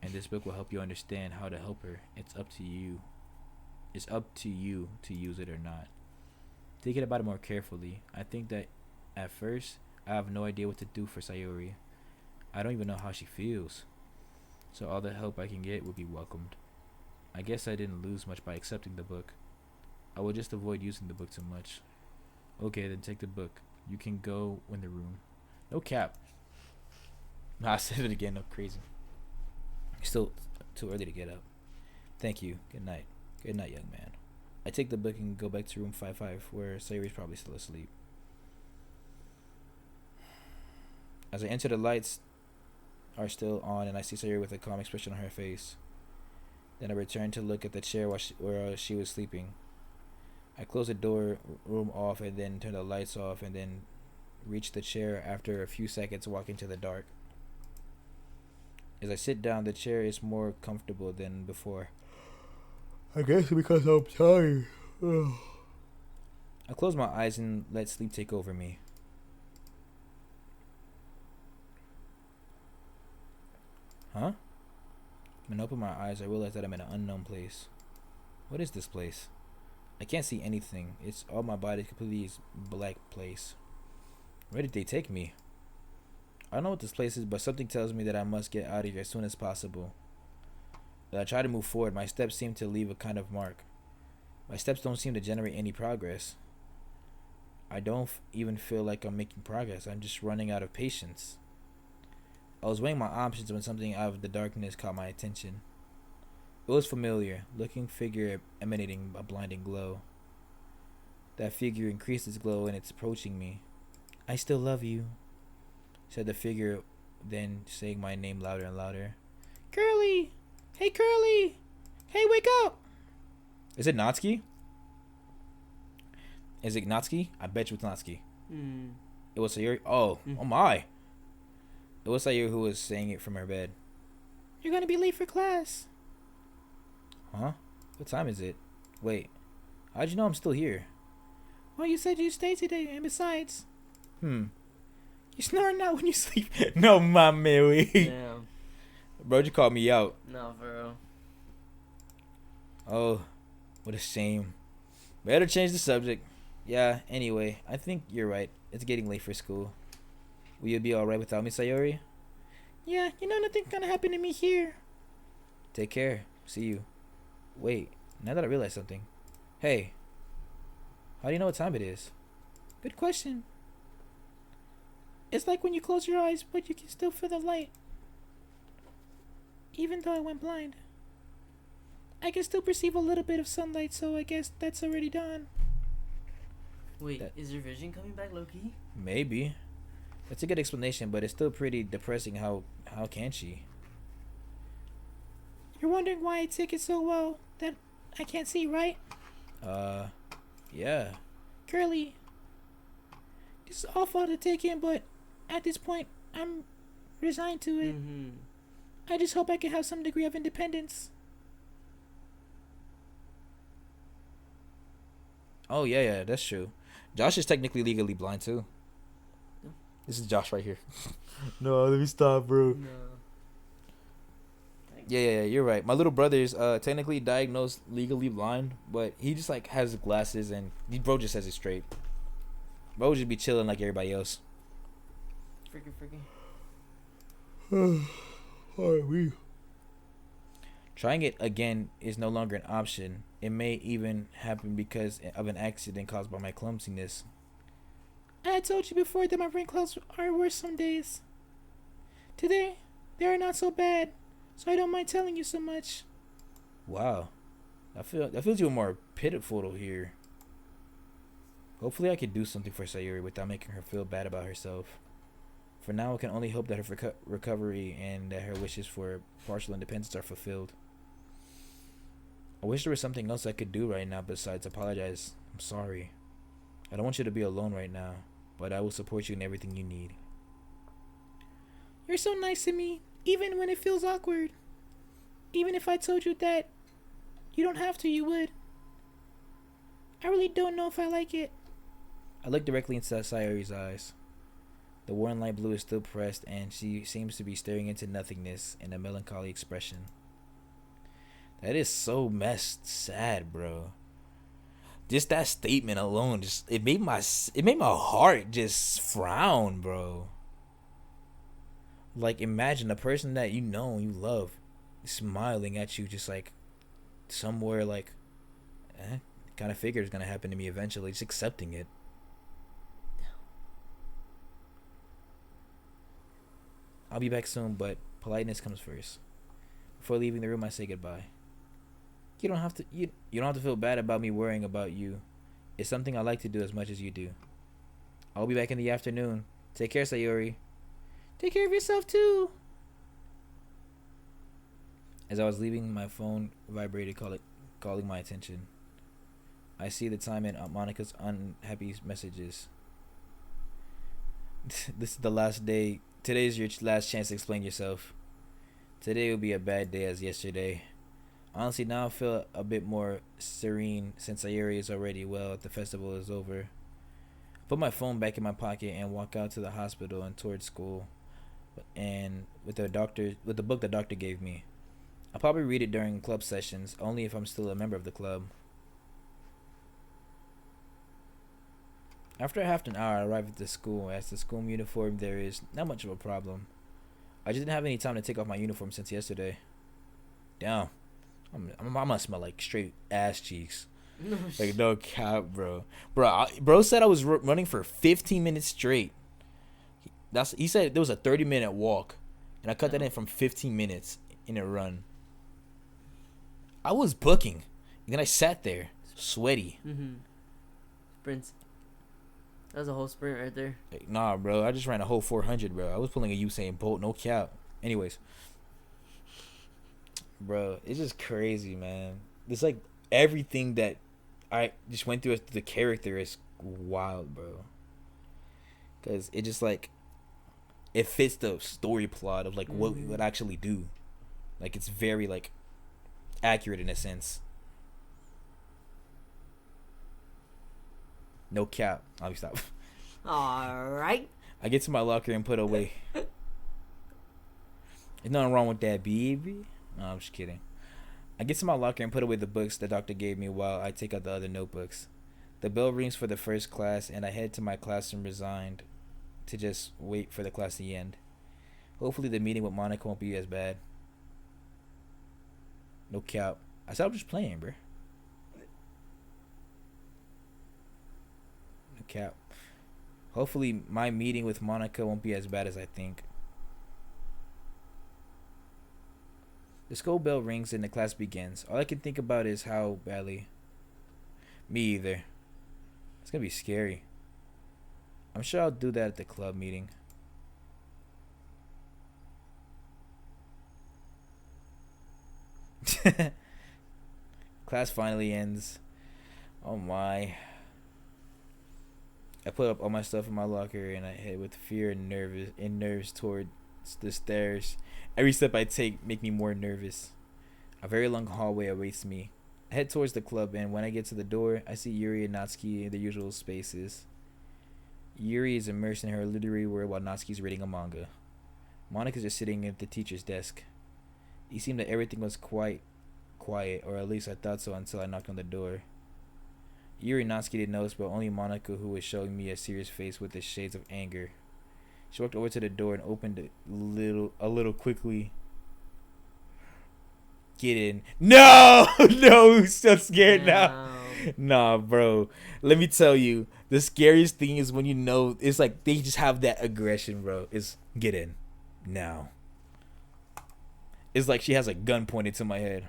And this book will help you understand how to help her. It's up to you. It's up to you to use it or not. Thinking about it more carefully, I think that at first, I have no idea what to do for Sayuri. I don't even know how she feels. So all the help I can get would be welcomed. I guess I didn't lose much by accepting the book. I will just avoid using the book too much. Okay, then take the book. You can go in the room. No cap. Nah, I said it again. No, crazy. Still too early to get up. Thank you. Good night. Good night, young man. I take the book and go back to room 55, where Sayuri's probably still asleep. As I enter, the lights are still on, and I see Sayuri with a calm expression on her face. Then I return to look at the chair where she was sleeping. I close the room off, and then turn the lights off, and then reach the chair after a few seconds walking to the dark. As I sit down, the chair is more comfortable than before. I guess because I'm tired. I close my eyes and let sleep take over me. Huh? When I open my eyes, I realize that I'm in an unknown place. What is this place? I can't see anything. It's all my body completely is black place. Where did they take me? I don't know what this place is, but something tells me that I must get out of here as soon as possible. As I try to move forward, my steps seem to leave a kind of mark. My steps don't seem to generate any progress. I don't even feel like I'm making progress. I'm just running out of patience. I was weighing my options when something out of the darkness caught my attention. It was familiar, looking figure emanating a blinding glow. That figure increased its glow and it's approaching me. I still love you, said the figure, then saying my name louder and louder. Curly! Hey, Curly! Hey, wake up! Is it Natsuki? Is it Natsuki? I bet you it's Natsuki. It was Sayuri. Oh my! It was Sayuri who was saying it from her bed. You're gonna be late for class. Huh? What time is it? Wait, how'd you know I'm still here? Well, you said you'd stay today, and besides... You snore now when you sleep. No, my Mary. Damn. Bro, you called me out. No, for real. Oh, what a shame. Better change the subject. Yeah, anyway, I think you're right. It's getting late for school. Will you be alright without me, Sayuri? Yeah, you know nothing's gonna happen to me here. Take care. See you. Wait, now that I realize something. Hey, how do you know what time it is? Good question. It's like when you close your eyes, but you can still feel the light. Even though I went blind. I can still perceive a little bit of sunlight, so I guess that's already done. Wait, is your vision coming back, Loki? Maybe. That's a good explanation, but it's still pretty depressing. How can she? You're wondering why I take it so well that I can't see, right? Yeah. Curly, this is awful to take in, but at this point, I'm resigned to it. I just hope I can have some degree of independence. Oh, yeah, that's true. Josh is technically legally blind, too. This is Josh right here. No, let me stop, bro. No. Yeah, you're right. My little brother is technically diagnosed legally blind, but he just like has glasses and bro just says it straight. Bro just be chilling like everybody else. Freaking. Alright, Trying it again is no longer an option. It may even happen because of an accident caused by my clumsiness. I had told you before that my brain clouds are worse some days. Today, they are not so bad, so I don't mind telling you so much. Wow. That feels even more pitiful to hear. Hopefully I can do something for Sayuri without making her feel bad about herself. For now, I can only hope that her recovery and that her wishes for partial independence are fulfilled. I wish there was something else I could do right now besides apologize. I'm sorry. I don't want you to be alone right now, but I will support you in everything you need. You're so nice to me, even when it feels awkward. Even if I told you that you don't have to, you would. I really don't know if I like it. I look directly into Sayuri's eyes. The worn light blue is still pressed, and she seems to be staring into nothingness in a melancholy expression. That is so sad, bro. Just that statement alone, it made my heart just frown, bro. Like, imagine a person that you know and you love smiling at you, just like somewhere, like, kind of figure it's gonna happen to me eventually. Just accepting it. I'll be back soon, but politeness comes first. Before leaving the room, I say goodbye. You don't have to. You don't have to feel bad about me worrying about you. It's something I like to do as much as you do. I'll be back in the afternoon. Take care, Sayuri. Take care of yourself too. As I was leaving, my phone vibrated, calling my attention. I see the time in Monica's unhappy messages. This is the last day. Today's your last chance to explain yourself. Today will be a bad day as yesterday. Honestly, now I feel a bit more serene since Sayuri is already well. The festival is over. I put my phone back in my pocket and walk out to the hospital and towards school. And with the book the doctor gave me. I'll probably read it during club sessions, only if I'm still a member of the club. After half an hour, I arrive at the school. As the school uniform, there is not much of a problem. I just didn't have any time to take off my uniform since yesterday. Damn. I'm gonna smell like straight ass cheeks. Like, no cap, bro. Bro said I was running for 15 minutes straight. He said there was a 30-minute walk, and I cut that in from 15 minutes in a run. I was booking, and then I sat there, sweaty. Sprints. That was a whole sprint right there. Like, nah, bro. I just ran a whole 400, bro. I was pulling a Usain Bolt, no cap. Anyways. Bro, it's just crazy, man. It's like everything that I just went through as the character is wild, bro. Because it just like, it fits the story plot of like what we would actually do. Like, it's very like accurate in a sense. No cap. I'll stop. Alright. I get to my locker and put away. There's nothing wrong with that, baby. No, I'm just kidding. I get to my locker and put away the books the doctor gave me while I take out the other notebooks. The bell rings for the first class, and I head to my classroom resigned to just wait for the class to end. Hopefully the meeting with Monica won't be as bad. No cap. I said I'm just playing, bro. No cap. Hopefully my meeting with Monica won't be as bad as I think. The school bell rings and the class begins. All I can think about is how badly. Me either. It's gonna be scary. I'm sure I'll do that at the club meeting. Class finally ends. Oh my. I put up all my stuff in my locker and I head with fear and nerves toward the stairs. Every step I take make me more nervous. A very long hallway awaits me. I head towards the club, and when I get to the door, I see Yuri and Natsuki in their usual spaces. Yuri is immersed in her literary world while Natsuki's reading a manga. Monica's just sitting at the teacher's desk. It seemed that everything was quite quiet, or at least I thought so until I knocked on the door. Yuri and Natsuki didn't notice, but only Monica, who was showing me a serious face with the shades of anger. She walked over to the door and opened it a little quickly. Get in. No! No, I'm so scared now. Damn. Nah, bro. Let me tell you, the scariest thing is when you know, it's like they just have that aggression, bro. It's get in. Now. It's like she has a gun pointed to my head.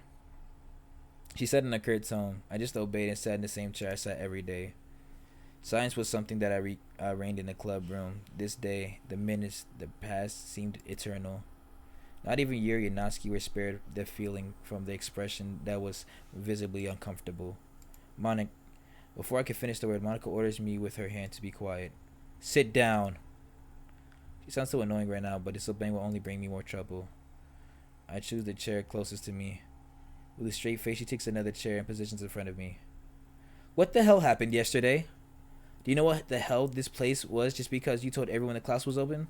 She said in a curt tone. I just obeyed and sat in the same chair I sat every day. Science was something that I reigned in the club room. This day, the minutes, the past seemed eternal. Not even Yuri and Natsuki were spared the feeling from the expression that was visibly uncomfortable. Before I could finish the word, Monica orders me with her hand to be quiet. Sit down. She sounds so annoying right now, but disobeying will only bring me more trouble. I choose the chair closest to me. With a straight face, she takes another chair and positions in front of me. What the hell happened yesterday? Do you know what the hell this place was just because you told everyone the class was open?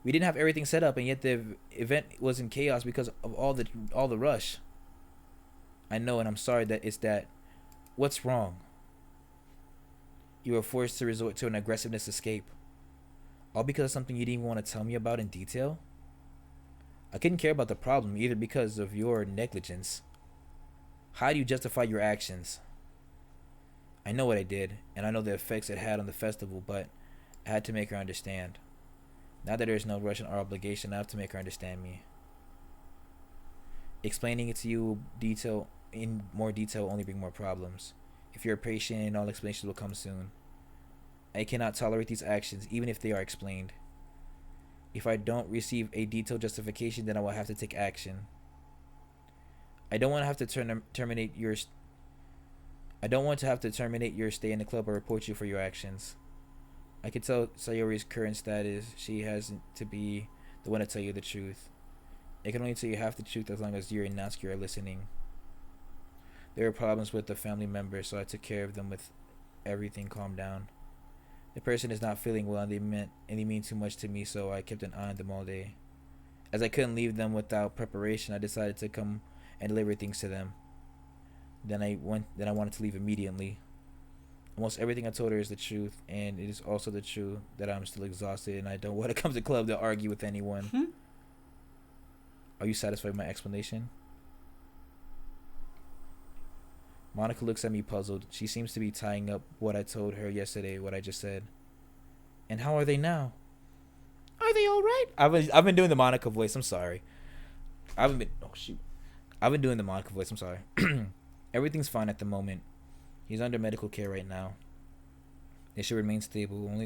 We didn't have everything set up, and yet the event was in chaos because of all the rush. I know, and I'm sorry that it's that. What's wrong? You were forced to resort to an aggressiveness escape. All because of something you didn't even want to tell me about in detail? I couldn't care about the problem either because of your negligence. How do you justify your actions? I know what I did, and I know the effects it had on the festival, but I had to make her understand. Now that there is no rush in our obligation, I have to make her understand me. Explaining it to you in more detail will only bring more problems. If you're patient, all explanations will come soon. I cannot tolerate these actions, even if they are explained. If I don't receive a detailed justification, then I will have to take action. I don't want to have to terminate your stay in the club or report you for your actions. I can tell Sayori's current status. She has to be the one to tell you the truth. I can only tell you half the truth as long as Yuri and Natsuki are listening. There were problems with the family members, so I took care of them with everything calmed down. The person is not feeling well and they mean too much to me, so I kept an eye on them all day. As I couldn't leave them without preparation, I decided to come and deliver things to them. Then I wanted to leave immediately. Almost everything I told her is the truth, and it is also the truth that I'm still exhausted and I don't want to come to club to argue with anyone. Are you satisfied with my explanation? Monica looks at me puzzled. She seems to be tying up what I told her yesterday, what I just said. And how are they now? Are they all right? I've been doing the Monica voice. I'm sorry. I've been doing the Monica voice. I'm sorry. Everything's fine at the moment. He's under medical care right now. They should remain stable. Only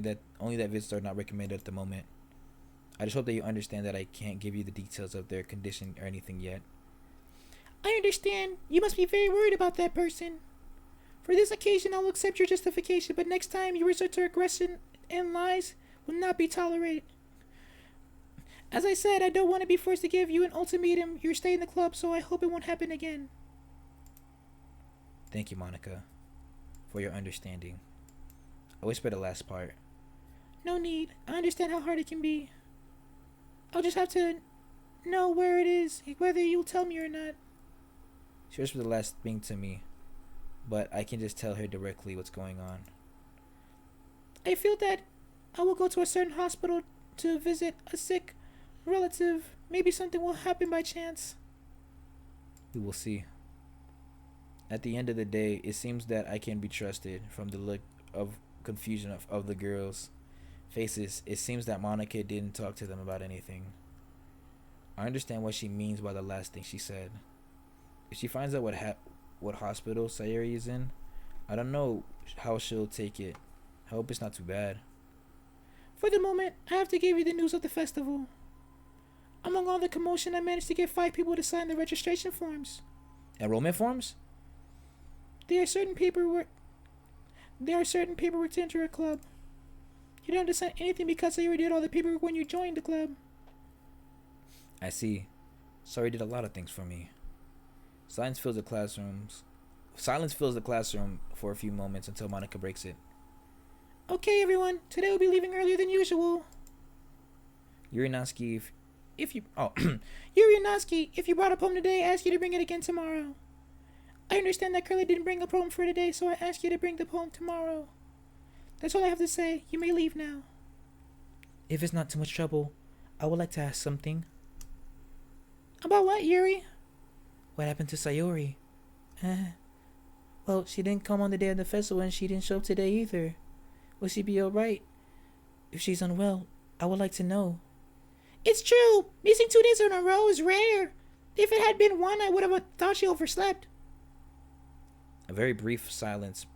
that visits are not recommended at the moment. I just hope that you understand that I can't give you the details of their condition or anything yet. I understand. You must be very worried about that person. For this occasion, I'll accept your justification, but next time you resort to aggression and lies will not be tolerated. As I said, I don't want to be forced to give you an ultimatum. You're staying in the club, so I hope it won't happen again. Thank you, Monica, for your understanding. I whispered the last part. No need. I understand how hard it can be. I'll just have to know where it is, whether you'll tell me or not. She whispered the last thing to me, but I can just tell her directly what's going on. I feel that I will go to a certain hospital to visit a sick relative. Maybe something will happen by chance. We will see. At the end of the day, it seems that I can be trusted. From the look of confusion of the girls' faces, it seems that Monica didn't talk to them about anything. I understand what she means by the last thing she said. If she finds out what hospital Sayori is in, I don't know how she'll take it. I hope it's not too bad. For the moment, I have to give you the news of the festival. Among all the commotion, I managed to get 5 people to sign the registration forms. Enrollment forms? There are certain paperwork to enter a club. You don't have to sign anything because Sayori did all the paperwork when you joined the club. I see. Sayori did a lot of things for me. Silence fills the classroom for a few moments until Monica breaks it. Okay, everyone. Today we'll be leaving earlier than usual. Yuri Natsuki, if you brought a poem today, I ask you to bring it again tomorrow. I understand that Curly didn't bring a poem for today, so I ask you to bring the poem tomorrow. That's all I have to say. You may leave now. If it's not too much trouble, I would like to ask something. About what, Yuri? What happened to Sayori? Well, she didn't come on the day of the festival and she didn't show up today either. Will she be alright? If she's unwell, I would like to know. It's true. Missing 2 days in a row is rare. If it had been one, I would have thought she overslept. A very brief silence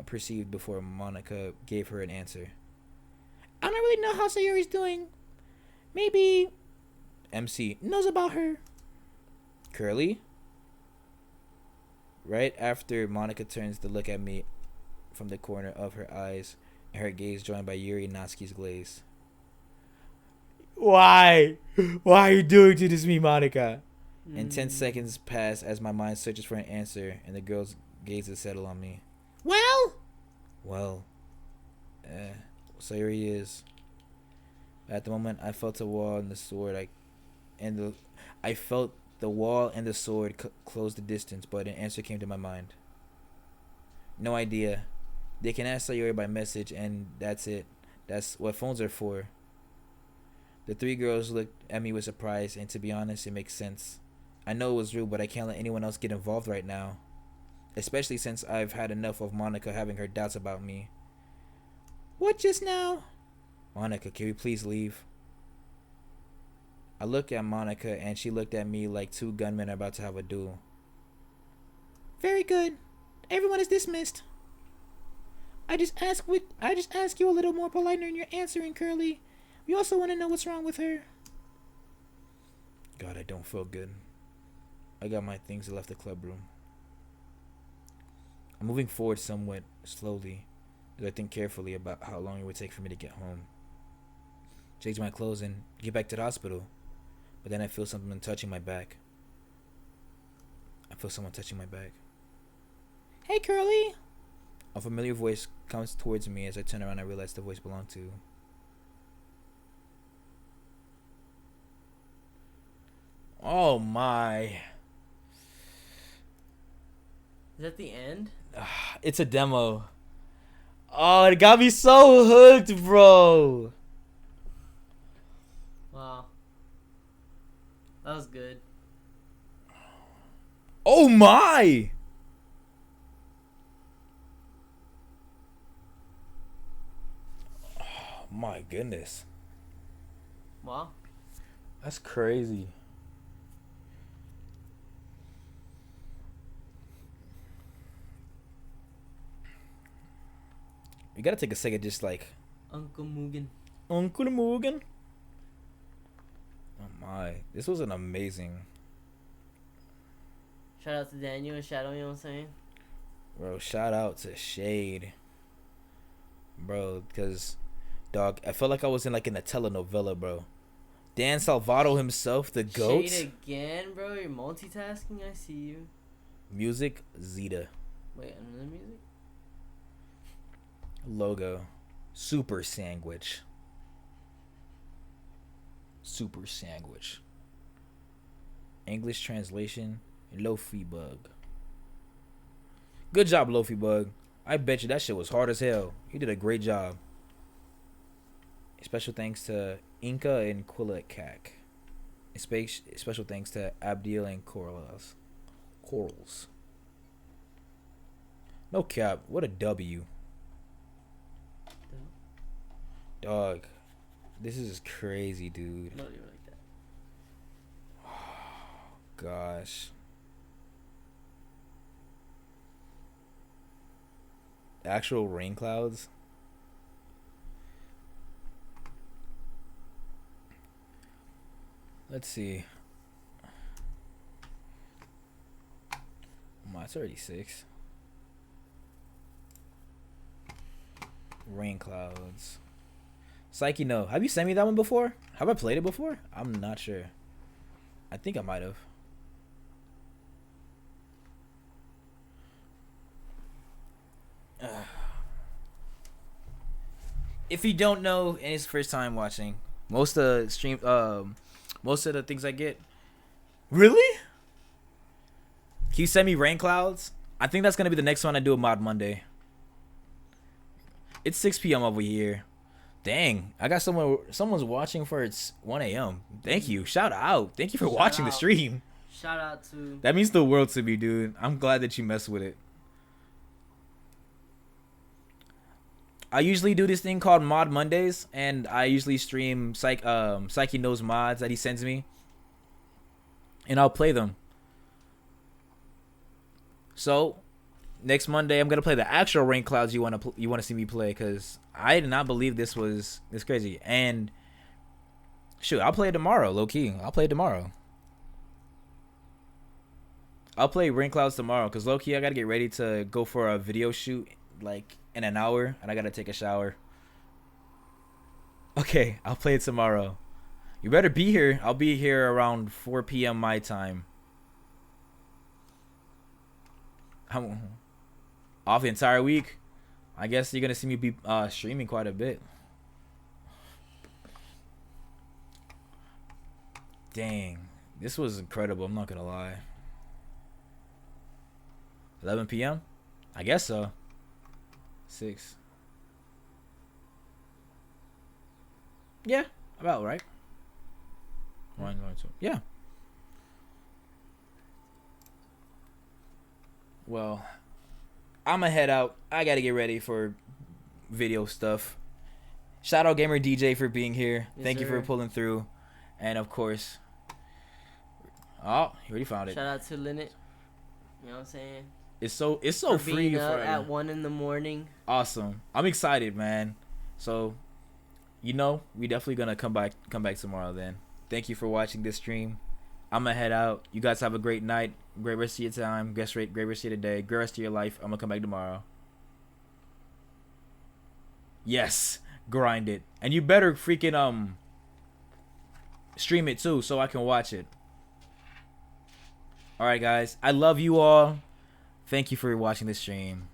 perceived before Monica gave her an answer. I don't really know how Sayori's doing. Maybe MC. knows about her. Curly? Right after Monica turns to look at me from the corner of her eyes, and her gaze joined by Yuri Natsuki's glaze. Why? Why are you doing to this me, Monica? And 10 seconds pass as my mind searches for an answer, and the girl's gazes settle on me. Well, Sayori is. At the moment, I felt the wall and the sword. I felt the wall and the sword close the distance, but an answer came to my mind. No idea. They can ask Sayori by message, and that's it. That's what phones are for. The 3 girls looked at me with surprise, and to be honest, it makes sense. I know it was rude, but I can't let anyone else get involved right now. Especially since I've had enough of Monica having her doubts about me. what just now? Monica, can we please leave? I looked at Monica, and she looked at me like 2 gunmen are about to have a duel. Very good. Everyone is dismissed. I just ask you a little more polite in your answering, Curly. We also want to know what's wrong with her. God, I don't feel good. I got my things and left the club room. I'm moving forward somewhat slowly as I think carefully about how long it would take for me to get home. Change my clothes and get back to the hospital. But then I feel something touching my back. I feel someone touching my back. Hey, Curly. A familiar voice comes towards me. As I turn around, I realize the voice belonged to... Oh my. Is that the end? It's a demo. Oh, it got me so hooked, bro. Wow. That was good. Oh my. Oh my goodness. Wow. That's crazy. You gotta take a second, just like Uncle Mugen. Uncle Morgan. Oh my, this was an amazing, Shout out to Daniel and Shadow, you know what I'm saying? bro. Shout out to Shade, bro, because dog, I felt like I was in a telenovela, bro. Dan Salvato himself, the goat. Shade again, bro. You're multitasking. I see you. Music Zeta. Wait, another music? Logo Super Sandwich. Super Sandwich. English translation Lofi Bug. Good job, Lofi Bug. I bet you that shit was hard as hell. You did a great job. Special thanks to Inca and Quillicac. Special thanks to Abdiel and Corals. No cap. What a W. Dog, this is crazy, dude. Not even like that. Gosh. Actual rain clouds. Let's see. Oh, it's already 6. Rain clouds. Psyche, no. Have you sent me that one before? Have I played it before? I'm not sure. I think I might have. If you don't know and it's first time watching, most of the things I get. Really? Can you send me rain clouds? I think that's gonna be the next one I do a mod Monday. It's 6 p.m. over here. Dang, I got someone's watching for it's 1 a.m. Thank you. Shout out. Thank you for Shout watching the out. stream. Shout out to That means the world to me, dude. I'm glad that you mess with it. I usually do this thing called Mod Mondays, and I usually stream Psyche knows mods that he sends me, and I'll play them. So next Monday, I'm gonna play the actual rank clouds you want to see me play, because I did not believe this was this crazy. And shoot, I'll play it tomorrow, low key. I'll play it tomorrow. I'll play rank clouds tomorrow, because low key I gotta get ready to go for a video shoot like in an hour, and I gotta take a shower. Okay, I'll play it tomorrow. You better be here. I'll be here around 4 p.m. my time. I'm off the entire week. I guess you're gonna see me be streaming quite a bit. Dang, this was incredible. I'm not gonna lie. 11 p.m. I guess so. 6. Yeah, about right. 1, 2. Yeah. Well, I'ma head out. I gotta get ready for video stuff. Shout out Gamer DJ for being here. Yes, Thank you for sir. pulling through. And of course, oh, you already found it. shout out to Linnet. You know what I'm saying? It's so For free being up for at 1 in the morning. awesome. I'm excited, man. So, we definitely gonna come back tomorrow. Then, thank you for watching this stream. I'm gonna head out. You guys have a great night, great rest of your time, great rest of your day, great rest of your life. I'm gonna come back tomorrow. Yes, grind it, and you better freaking stream it too, so I can watch it. All right, guys, I love you all. Thank you for watching this stream,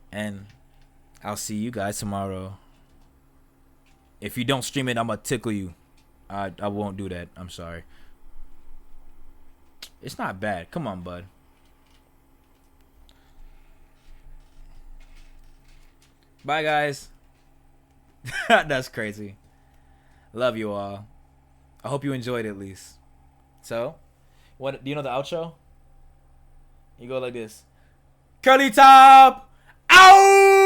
and I'll see you guys tomorrow. If you don't stream it, I'm gonna tickle you. I won't do that. I'm sorry. It's not bad. Come on, bud. Bye, guys. That's crazy. Love you all. I hope you enjoyed it at least. So, what do you know the outro? You go like this. Curly top. Ow!